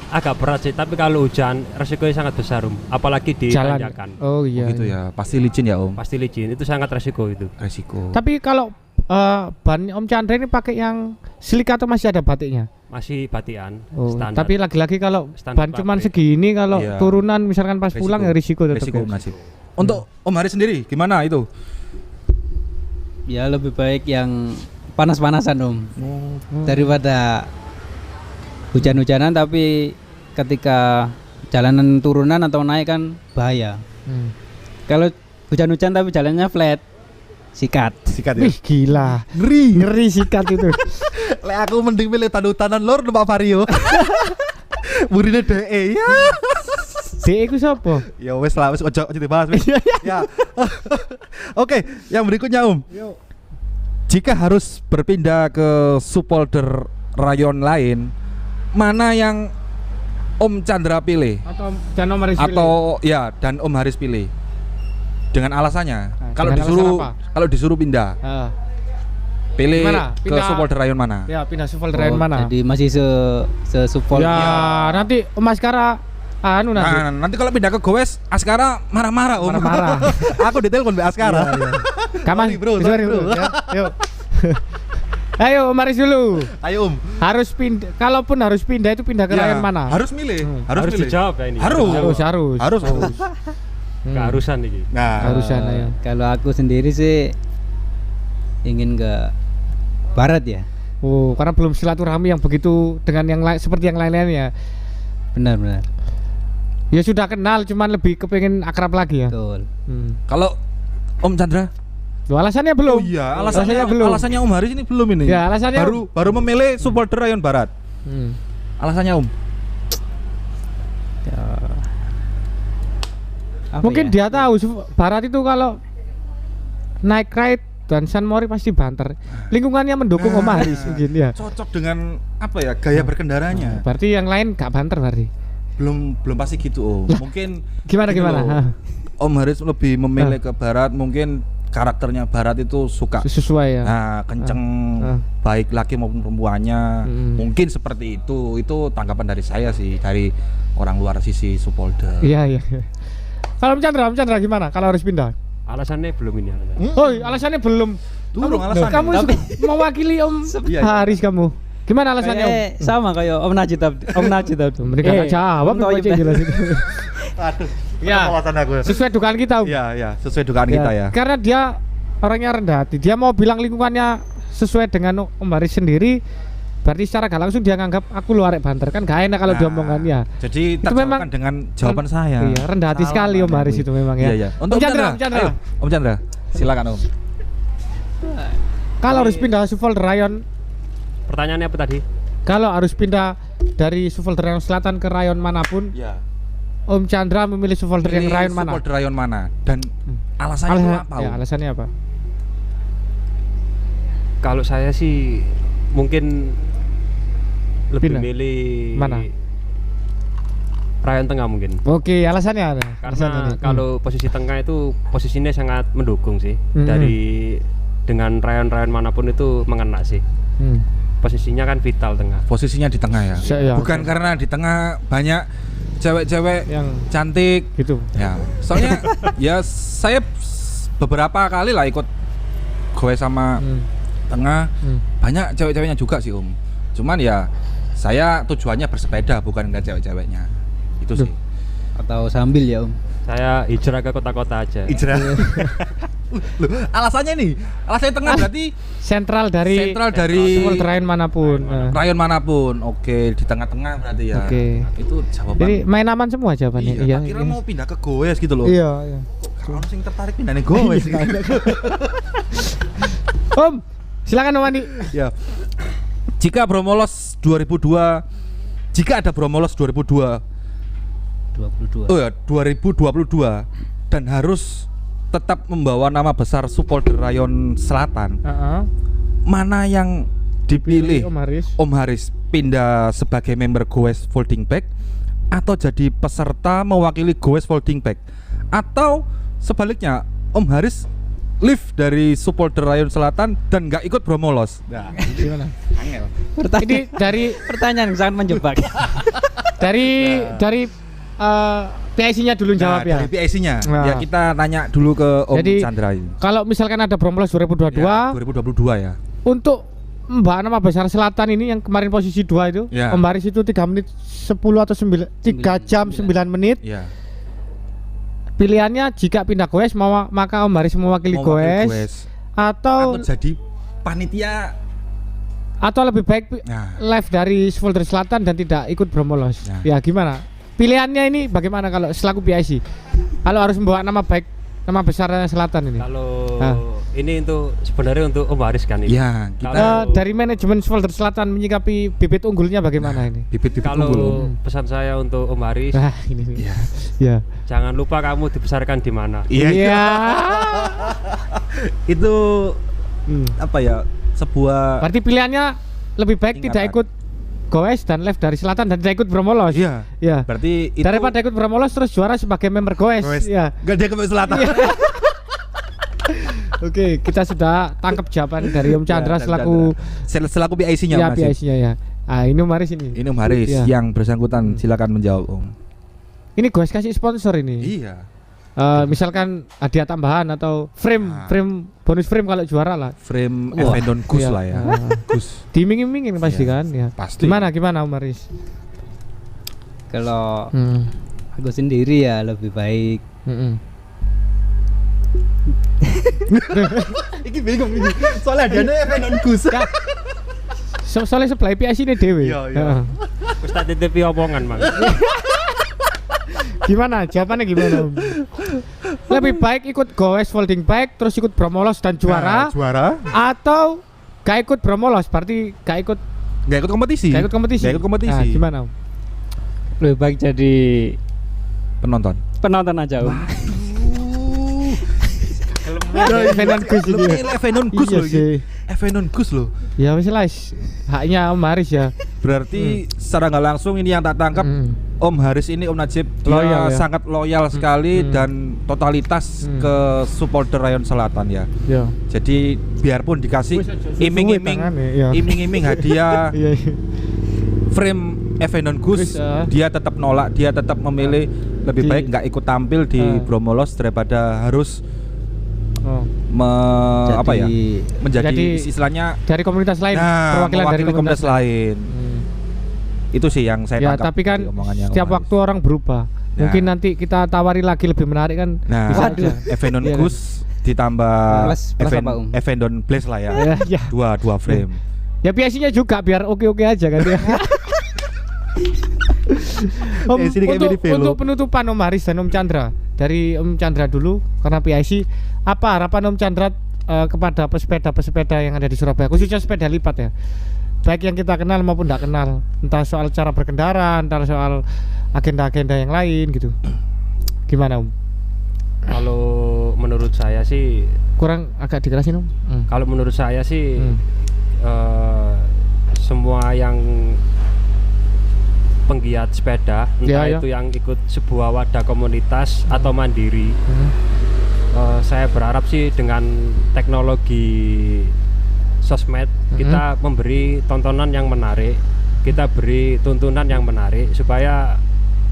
Speaker 4: agak berat sih, tapi kalau hujan resikonya sangat besar apalagi di
Speaker 1: Jalan.
Speaker 4: tanjakan.
Speaker 1: Oh iya.
Speaker 2: Gitu ya. Pasti licin ya Om.
Speaker 4: Pasti licin, itu sangat resiko itu.
Speaker 2: Resiko.
Speaker 1: Tapi kalau ban Om Chandra ini pakai yang silik atau masih ada batiknya?
Speaker 4: Masih batian
Speaker 1: Oh,
Speaker 4: standar.
Speaker 1: tapi lagi-lagi kalau
Speaker 4: Standar
Speaker 1: ban cuman
Speaker 4: pabrik.
Speaker 1: segini, kalau
Speaker 2: Iya.
Speaker 1: turunan misalkan pas pulang ya risiko tetap.
Speaker 2: Resiko
Speaker 1: ya.
Speaker 2: Om Najib. Untuk Om Haris sendiri gimana itu?
Speaker 3: Ya lebih baik yang panas-panasan Om daripada hujan-hujanan tapi ketika jalanan turunan atau naik kan bahaya. Kalau hujan-hujan tapi jalannya flat, sikat.
Speaker 2: Sikat ya.
Speaker 1: Wih gila, ngeri sikat itu.
Speaker 2: Lek aku mending milih tandutan lor numpak Vario. Burine DE ya.
Speaker 1: DE ku sapa?
Speaker 2: Ya wes lah, wes ojo dibahas wes. Ya. Oke, yang berikutnya jika harus berpindah ke subfolder rayon lain, mana yang Om Chandra pilih?
Speaker 1: Atau dan Om Haris pilih?
Speaker 2: Atau ya dan Om Haris pilih? Dengan alasannya.
Speaker 1: Nah,
Speaker 2: Kalau
Speaker 1: dengan
Speaker 2: disuruh
Speaker 1: alasan apa?
Speaker 2: kalau disuruh pindah, pilih
Speaker 1: Gimana?
Speaker 2: ke
Speaker 1: Pindah-
Speaker 2: subfolder rayon mana?
Speaker 1: Ya pindah subfolder rayon mana?
Speaker 3: Jadi masih se subfolder.
Speaker 1: Ya nanti Om Askara anu nanti.
Speaker 2: Nah, nanti kalau pindah ke Gowes, Askara marah-marah Om.
Speaker 1: Marah-marah.
Speaker 2: Aku ditelepon Mbak Askara.
Speaker 1: Kaman,
Speaker 2: Sorry, bro,
Speaker 1: sorry,
Speaker 2: bro.
Speaker 1: Ya, yuk. Ayo Om Haris dulu.
Speaker 2: Ayo Om.
Speaker 1: Harus pindah, kalaupun harus pindah itu pindah ke
Speaker 2: Ya,
Speaker 1: rayon mana?
Speaker 2: Harus milih.
Speaker 4: Harus
Speaker 2: milih.
Speaker 4: dijawab ya ini.
Speaker 2: Harus.
Speaker 1: Harus.
Speaker 4: Keharusan nih.
Speaker 2: Nah,
Speaker 1: Harusan ayo.
Speaker 3: Kalau aku sendiri sih ingin ke barat ya.
Speaker 1: Oh, karena belum silaturahmi yang begitu dengan yang lain seperti yang lain-lainnya.
Speaker 3: Benar-benar.
Speaker 1: Ya sudah kenal, cuman lebih kepengen akrab lagi ya.
Speaker 3: Betul.
Speaker 2: kalau Om Chandra?
Speaker 1: Loh, alasannya belum.
Speaker 2: Oh iya, alasannya
Speaker 1: belum.
Speaker 2: Alasannya Om Haris ini belum ini.
Speaker 1: Ya, alasannya
Speaker 2: baru memilih subfolder rayon barat.
Speaker 1: Hmm.
Speaker 2: Alasannya Om?
Speaker 3: Ya. Apa
Speaker 1: Mungkin
Speaker 3: ya?
Speaker 1: dia tahu barat itu kalau naik ride dan San Mori pasti banter. Lingkungannya mendukung Om Haris mungkin ya.
Speaker 2: Cocok dengan apa ya gaya berkendaranya.
Speaker 1: Berarti yang lain gak banter berarti.
Speaker 2: Belum pasti gitu Om. Mungkin
Speaker 1: Gimana
Speaker 2: gini
Speaker 1: gimana?
Speaker 2: loh,
Speaker 1: Hah.
Speaker 2: Om Haris lebih memilih ke barat, mungkin karakternya barat itu suka
Speaker 1: Sesuai ya.
Speaker 2: nah, kenceng baik laki maupun perempuannya. Mungkin seperti itu tanggapan dari saya sih, dari orang luar sisi subfolder.
Speaker 1: Iya. Kalau Om Chandra gimana? Kalau harus pindah?
Speaker 4: Alasannya belum ini alasannya.
Speaker 1: Oh, alasannya belum.
Speaker 2: Durung alasannya.
Speaker 1: Kamu mewakili Om
Speaker 2: Iya.
Speaker 1: Haris kamu. Gimana alasannya Om?
Speaker 3: Sama kayak Om Najib tadi. Om Najib tadi.
Speaker 1: Mereka nggak jawab,
Speaker 3: Om Toyib
Speaker 1: aja jelasin.
Speaker 2: Aduh.
Speaker 1: Ya.
Speaker 2: Alasan aku.
Speaker 1: Sesuai dugaan kita Om.
Speaker 2: Iya, sesuai dugaan kita ya.
Speaker 1: Karena dia orangnya rendah hati. Dia mau bilang lingkungannya sesuai dengan Om Haris sendiri. Berarti secara gak langsung dia nganggap aku lu arek banter, kan gak enak kalau diomongkan ya.
Speaker 2: Jadi
Speaker 1: Itu memang
Speaker 2: terjawabkan dengan jawaban saya.
Speaker 1: Iya, rendah hati sekali Om Haris itu memang ya.
Speaker 2: Iya. Untuk Om Chandra. Ayo, Om Chandra. Silakan Om.
Speaker 1: Kalau harus pindah subfolder rayon,
Speaker 4: Pertanyaannya apa tadi?
Speaker 1: kalau harus pindah dari subfolder rayon selatan ke rayon manapun,
Speaker 2: Ya.
Speaker 1: Om Chandra memilih subfolder yang rayon mana?
Speaker 2: Subfolder rayon mana? Dan alasannya itu apa?
Speaker 1: Ya,
Speaker 2: Om?
Speaker 1: alasannya apa?
Speaker 4: Kalau saya sih mungkin lebih
Speaker 1: Pindah.
Speaker 4: milih
Speaker 1: Mana?
Speaker 4: rayon tengah mungkin.
Speaker 1: Oke, alasannya ada. Alasannya
Speaker 4: Karena
Speaker 1: nih.
Speaker 4: kalau posisi tengah itu posisinya sangat mendukung sih.
Speaker 1: Hmm.
Speaker 4: Dari dengan rayon-rayon manapun itu mengena sih.
Speaker 1: Hmm.
Speaker 4: Posisinya kan vital tengah.
Speaker 2: Posisinya di tengah ya.
Speaker 1: Ya,
Speaker 2: Bukan karena di tengah banyak cewek-cewek
Speaker 1: yang
Speaker 2: cantik.
Speaker 1: gitu.
Speaker 2: Ya. Soalnya ya saya beberapa kali lah ikut gue sama tengah. Banyak cewek-ceweknya juga sih Om. Cuman ya saya tujuannya bersepeda bukan ngeliat cewek-ceweknya. Itu sih.
Speaker 3: Atau sambil ya Om.
Speaker 4: Saya hijrah ke kota-kota aja.
Speaker 2: Hijrah. Loh, alasannya nih, alasannya tengah berarti
Speaker 1: Sentral dari subfolder rayon manapun. Nah.
Speaker 2: rayon manapun. Oke, di tengah-tengah berarti ya.
Speaker 1: Oke.
Speaker 2: Itu jawaban.
Speaker 1: Jadi main aman semua jawabannya.
Speaker 2: Iya, tak kira mau pindah ke Goes gitu loh.
Speaker 1: Iya.
Speaker 2: Kalau sing tertarik pindah nih Goes.
Speaker 1: Om, silakan Om Andi.
Speaker 2: Ya. Jika Bromolos 2002, jika ada Bromolos 2002,
Speaker 3: 22.
Speaker 2: oh ya 2022 dan harus tetap membawa nama besar subfolder rayon selatan, mana yang dipilih
Speaker 1: Om Haris.
Speaker 2: pindah sebagai member Goes Folding Back atau jadi peserta mewakili Goes Folding Back, atau sebaliknya Om Haris lift dari subfolder rayon selatan dan nggak ikut Bromolos. Nah,
Speaker 1: Gimana?
Speaker 2: angel.
Speaker 1: Ini dari
Speaker 3: Pertanyaan yang sangat menjebak.
Speaker 1: dari PIC-nya dulu jawab ya.
Speaker 2: Dari PIC-nya.
Speaker 1: Nah.
Speaker 2: Ya kita tanya dulu ke Om
Speaker 1: Jadi,
Speaker 2: Chandra ini.
Speaker 1: Kalau misalkan ada Bromolos 2022
Speaker 2: Ya, 2022 ya.
Speaker 1: untuk Mbak nama besar selatan ini yang kemarin posisi 2 itu,
Speaker 2: Ya.
Speaker 1: Om Haris itu 3 menit 10 atau 3 jam 9 menit.
Speaker 2: Ya.
Speaker 1: Pilihannya jika pindah Goes maka Om Haris mewakili
Speaker 2: Mewakili
Speaker 1: Goes
Speaker 2: Goes.
Speaker 1: atau
Speaker 2: Atau jadi panitia
Speaker 1: Atau lebih baik
Speaker 2: Nah.
Speaker 1: live dari Svolder Selatan dan tidak ikut Bromolos.
Speaker 2: Nah.
Speaker 1: Ya gimana? Pilihannya ini bagaimana kalau selaku PIC? Kalau harus membawa nama baik, nama besar Selatan ini.
Speaker 4: Kalau
Speaker 1: Ah.
Speaker 4: ini untuk sebenarnya untuk Om Haris kan ini.
Speaker 2: Ya, kita
Speaker 4: Kalau-
Speaker 1: Dari manajemen Svolder Selatan menyikapi bibit unggulnya bagaimana ini?
Speaker 2: bibit-bibit
Speaker 4: Kalau
Speaker 2: unggul.
Speaker 4: pesan saya untuk Om Haris,
Speaker 1: Nah, ini.
Speaker 2: Iya.
Speaker 1: Ya.
Speaker 4: jangan lupa kamu dibesarkan di mana.
Speaker 1: Iya.
Speaker 2: Itu
Speaker 1: Hmm.
Speaker 2: apa ya? Sebuah
Speaker 1: Berarti pilihannya lebih baik
Speaker 2: Ingatan.
Speaker 1: tidak ikut Goes dan live dari Selatan dan tidak ikut Bromolos.
Speaker 2: Iya.
Speaker 1: Ya.
Speaker 2: Berarti itu
Speaker 1: Daripada ikut Bromolos terus juara sebagai member Goes.
Speaker 2: Wes,
Speaker 1: Ya.
Speaker 2: Gak dia ke selatan.
Speaker 1: Oke, kita sudah tangkap jawaban dari Om Chandra
Speaker 2: Ya,
Speaker 1: selaku
Speaker 2: selaku PIC-nya
Speaker 1: ya
Speaker 2: Mas.
Speaker 1: PIC-nya ya. Ah, ini Om Haris ini.
Speaker 2: Ini Om Haris
Speaker 1: Iya.
Speaker 2: yang bersangkutan, silakan menjawab Om.
Speaker 1: Ini Goes kasih sponsor ini.
Speaker 2: Iya.
Speaker 1: Misalkan hadiah tambahan atau frame
Speaker 2: Ah.
Speaker 1: frame bonus frame kalau juara lah.
Speaker 2: Frame
Speaker 3: Wah.
Speaker 2: Evendon Gus
Speaker 1: Iya.
Speaker 2: lah ya.
Speaker 1: Ah.
Speaker 2: Gus.
Speaker 1: Diiming-imingin pasti
Speaker 2: Iya,
Speaker 1: kan ya.
Speaker 2: pasti.
Speaker 1: Gimana Om Haris?
Speaker 3: Kalau
Speaker 1: Hmm.
Speaker 3: aku sendiri ya lebih baik
Speaker 1: Mm-mm.
Speaker 2: Iki bingung ini. Soalnya dia Evendon Gus.
Speaker 1: Soalnya sebelah PIC ini dewe.
Speaker 2: Iya, iya.
Speaker 1: Heeh.
Speaker 4: Wis tak titipi omongan, Mang.
Speaker 1: Gimana? Jawabannya gimana Om? Lebih baik ikut Goes folding bike terus ikut Bromolos dan juara,
Speaker 2: Nah, juara.
Speaker 1: atau gak ikut Bromolos berarti gak ikut
Speaker 2: Gak ikut kompetisi.
Speaker 1: gak ikut kompetisi.
Speaker 2: Gak ikut kompetisi.
Speaker 1: Nah, gimana Om?
Speaker 3: lebih baik jadi
Speaker 2: Penonton.
Speaker 3: penonton aja Om.
Speaker 1: Evendon Gus ini.
Speaker 2: Lebih Evendon Gus
Speaker 1: Iya
Speaker 2: loh
Speaker 1: sih.
Speaker 2: iki. Evendon Gus loh.
Speaker 1: Ya wis lah, haknya Om Haris ya.
Speaker 2: Berarti secara nggak langsung ini yang tak tangkap
Speaker 1: Hmm.
Speaker 2: Om Haris ini Om Najib dia
Speaker 1: Loyal ya?
Speaker 2: sangat loyal sekali
Speaker 1: Hmm.
Speaker 2: dan totalitas
Speaker 1: Hmm.
Speaker 2: ke supporter Rayon Selatan ya.
Speaker 1: Ya.
Speaker 2: Jadi biarpun dikasih
Speaker 1: Wis aja
Speaker 2: iming-iming
Speaker 1: suwe tangane, ya.
Speaker 2: iming-iming hadiah
Speaker 1: Iya.
Speaker 2: frame Evendon Gus,
Speaker 1: Wis,
Speaker 2: dia tetap nolak, dia tetap memilih lebih
Speaker 1: Di-
Speaker 2: baik nggak ikut tampil di
Speaker 1: Ah.
Speaker 2: Bromolos daripada harus
Speaker 1: Oh.
Speaker 3: Jadi-
Speaker 2: apa ya menjadi
Speaker 1: Jadi-
Speaker 2: istilahnya
Speaker 1: Dari komunitas lain,
Speaker 2: nah,
Speaker 1: perwakilan dari
Speaker 2: mewakili komunitas lain.
Speaker 1: Hmm.
Speaker 2: Itu sih yang saya
Speaker 1: Ya,
Speaker 2: tangkap
Speaker 1: tapi kan
Speaker 2: dari omongannya
Speaker 1: setiap
Speaker 2: Om Haris.
Speaker 1: waktu orang berubah.
Speaker 2: Nah.
Speaker 1: Mungkin nanti kita tawari lagi lebih menarik kan.
Speaker 2: Nah,
Speaker 1: bisa aja.
Speaker 2: Evendon
Speaker 1: Iya kan?
Speaker 2: Gus ditambah
Speaker 3: Plus apa, Om?
Speaker 2: Evendon Blaze lah ya.
Speaker 1: Ya, ya.
Speaker 2: Dua frame.
Speaker 1: Ya biasanya juga biar oke-oke aja kan ya. Om,
Speaker 2: Sini kayak
Speaker 1: untuk,
Speaker 2: mini velo.
Speaker 1: untuk penutupan Om Haris dan Om Chandra, dari Om Chandra dulu karena PIC, apa harapan Om Chandra kepada pesepeda-pesepeda yang ada di Surabaya, khususnya sepeda lipat ya, baik yang kita kenal maupun tidak kenal, entah soal cara berkendara, entah soal agenda-agenda yang lain gitu. Gimana Om?
Speaker 4: Kalau menurut saya sih,
Speaker 1: Kurang agak dikerasin Om.
Speaker 4: kalau menurut saya sih
Speaker 1: Hmm.
Speaker 4: semua yang penggiat sepeda, entah
Speaker 1: Ya, ya.
Speaker 4: itu yang ikut sebuah wadah komunitas atau mandiri,
Speaker 1: Hmm.
Speaker 4: saya berharap sih dengan teknologi sosmed kita memberi tontonan yang menarik, kita beri tuntunan yang menarik supaya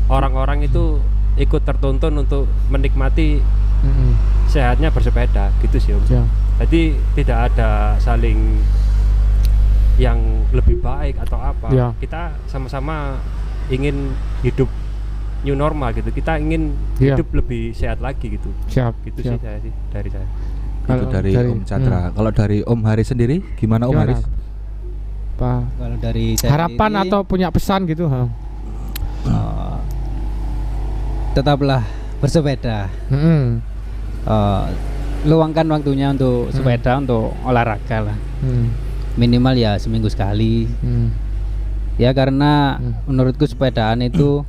Speaker 4: orang-orang itu ikut tertuntun untuk menikmati
Speaker 1: Hmm.
Speaker 4: sehatnya bersepeda gitu sih Om.
Speaker 1: Ya.
Speaker 4: Jadi tidak ada saling yang lebih baik atau apa.
Speaker 1: Ya.
Speaker 4: Kita sama-sama ingin hidup new normal gitu. Kita ingin
Speaker 1: Ya.
Speaker 4: hidup lebih sehat lagi gitu.
Speaker 1: Siap.
Speaker 4: Gitu
Speaker 1: siap.
Speaker 4: sih saya sih dari saya.
Speaker 2: Itu
Speaker 1: Kalau
Speaker 2: dari
Speaker 1: dari-
Speaker 2: Om Chandra. Kalau dari Om Haris sendiri gimana Om
Speaker 1: Gimana?
Speaker 2: Haris?
Speaker 1: Apa
Speaker 3: Kalau dari saya
Speaker 1: harapan
Speaker 3: sendiri,
Speaker 1: atau punya pesan gitu? Ha?
Speaker 3: eh, tetaplah bersepeda.
Speaker 1: Hmm.
Speaker 3: Luangkan waktunya untuk sepeda, untuk olahraga lah.
Speaker 1: Hmm.
Speaker 3: Minimal ya seminggu sekali.
Speaker 1: Hmm.
Speaker 3: Ya karena menurutku sepedaan itu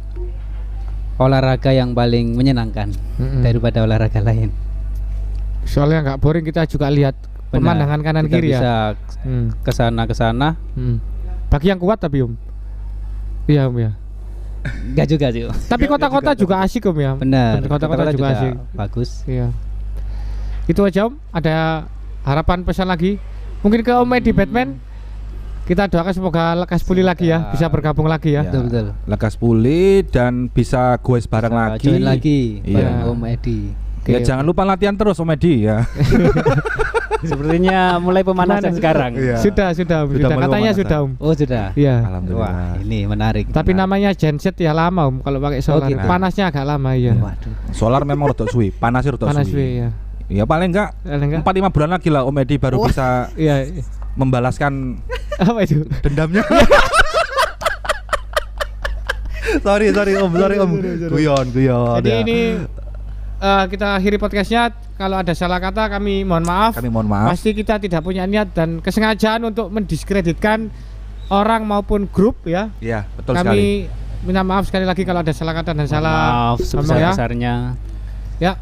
Speaker 3: olahraga yang paling menyenangkan
Speaker 1: Mm-mm.
Speaker 3: daripada olahraga lain.
Speaker 1: Soalnya nggak boring, kita juga lihat
Speaker 3: Benar.
Speaker 1: pemandangan kanan
Speaker 3: Kita
Speaker 1: kiri
Speaker 3: bisa
Speaker 1: ya. Hmm.
Speaker 3: ke sana.
Speaker 1: Hmm. Bagi yang kuat tapi Om. Iya Om ya.
Speaker 3: Enggak juga sih.
Speaker 1: Tapi kota-kota juga asik Om ya.
Speaker 3: Benar.
Speaker 1: Kota-kota juga asik.
Speaker 3: bagus.
Speaker 1: Iya. Itu aja Om. Ada harapan pesan lagi? Mungkin ke Om Edi Batman. Kita doakan semoga lekas pulih lagi ya, bisa bergabung lagi ya.
Speaker 3: Betul.
Speaker 2: Lekas pulih dan bisa goes bareng lagi.
Speaker 3: Join lagi
Speaker 2: Iya.
Speaker 3: bareng Om Edi.
Speaker 2: Ya
Speaker 1: Oke.
Speaker 2: jangan lupa latihan terus Om Edi ya.
Speaker 3: Sepertinya mulai pemanasan
Speaker 1: Gimana?
Speaker 3: sekarang.
Speaker 2: Iya.
Speaker 1: Sudah Om.
Speaker 2: Sudah
Speaker 1: Sudah.
Speaker 2: mulai
Speaker 1: Katanya
Speaker 2: pemanasan.
Speaker 1: sudah Om.
Speaker 3: Oh sudah.
Speaker 1: Iya.
Speaker 2: Alhamdulillah.
Speaker 3: Wah ini menarik.
Speaker 1: Tapi namanya genset ya lama Om kalau pakai solar.
Speaker 3: gitu.
Speaker 1: Panasnya agak lama ya.
Speaker 3: Waduh.
Speaker 2: Solar memang rotok suwi, panasnya rotok
Speaker 1: Panas
Speaker 2: suwi.
Speaker 1: ya.
Speaker 2: Ya paling enggak
Speaker 1: Enggak?
Speaker 2: 4-5 bulan lagi lah Om Edi baru bisa
Speaker 1: Iya.
Speaker 2: membalaskan
Speaker 1: Apa itu?
Speaker 2: Dendamnya. sorry Om. Guyon.
Speaker 1: Jadi
Speaker 2: ya.
Speaker 1: ini kita akhiri podcastnya. Kalau ada salah kata kami mohon maaf. Pasti kita tidak punya niat dan kesengajaan untuk mendiskreditkan orang maupun grup ya.
Speaker 2: Iya, betul
Speaker 1: kami
Speaker 2: sekali.
Speaker 1: minta maaf sekali lagi kalau ada salah kata dan salah
Speaker 3: Maaf
Speaker 1: ngomong ya.
Speaker 3: sebesar-besarnya.
Speaker 1: Ya.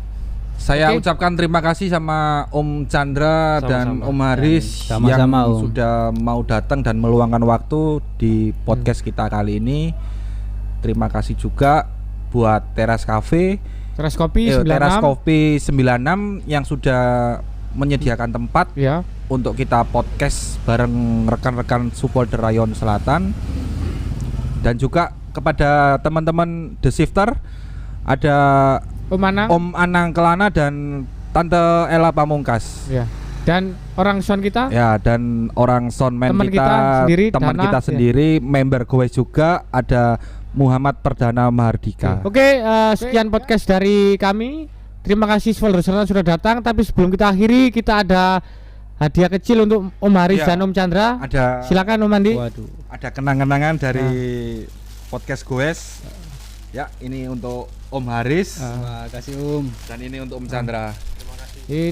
Speaker 2: Saya
Speaker 1: Oke.
Speaker 2: ucapkan terima kasih sama Om Chandra dan
Speaker 4: Sama-sama.
Speaker 2: Om Haris
Speaker 3: Sama-sama,
Speaker 2: yang
Speaker 3: Om.
Speaker 2: sudah mau datang dan meluangkan waktu di podcast kita kali ini. Terima kasih juga buat Teras Cafe,
Speaker 1: Teras Kopi 96.
Speaker 2: Teras Kopi 96 yang sudah menyediakan tempat
Speaker 1: Ya.
Speaker 2: untuk kita podcast bareng rekan-rekan supporter Rayon Selatan. Dan juga kepada teman-teman The Shifter, ada
Speaker 1: Om Anang.
Speaker 2: Om Anang Kelana dan Tante Ella Pamungkas.
Speaker 1: Ya. Dan orang sound kita.
Speaker 2: Ya, dan orang soundman
Speaker 1: Teman
Speaker 2: kita,
Speaker 1: kita sendiri,
Speaker 2: teman
Speaker 1: Dana,
Speaker 2: kita
Speaker 1: ya.
Speaker 2: sendiri, member Goes juga ada Muhammad Perdana Mahardika.
Speaker 1: Oke, sekian podcast dari kami. Terima kasih supporter sudah datang. Tapi sebelum kita akhiri, kita ada hadiah kecil untuk Om Haris
Speaker 2: Iya.
Speaker 1: dan Om Chandra.
Speaker 2: Ada
Speaker 1: Silakan Om Andi.
Speaker 3: Waduh.
Speaker 2: ada kenang-kenangan dari podcast Goes. Ya, ini untuk Om Haris
Speaker 3: Terima kasih Om.
Speaker 2: dan ini untuk Om Chandra.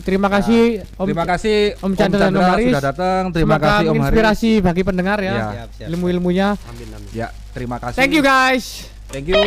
Speaker 1: Terima kasih Om.
Speaker 2: Terima kasih
Speaker 1: Om Chandra dan Om Haris
Speaker 2: sudah datang. Terima
Speaker 1: Semoga
Speaker 2: kasih Om Haris.
Speaker 1: menginspirasi bagi pendengar ya.
Speaker 2: Ya.
Speaker 3: Siap.
Speaker 1: Ilmu-ilmunya.
Speaker 4: Amin.
Speaker 2: Ya, terima kasih.
Speaker 1: Thank you guys.
Speaker 2: Thank you.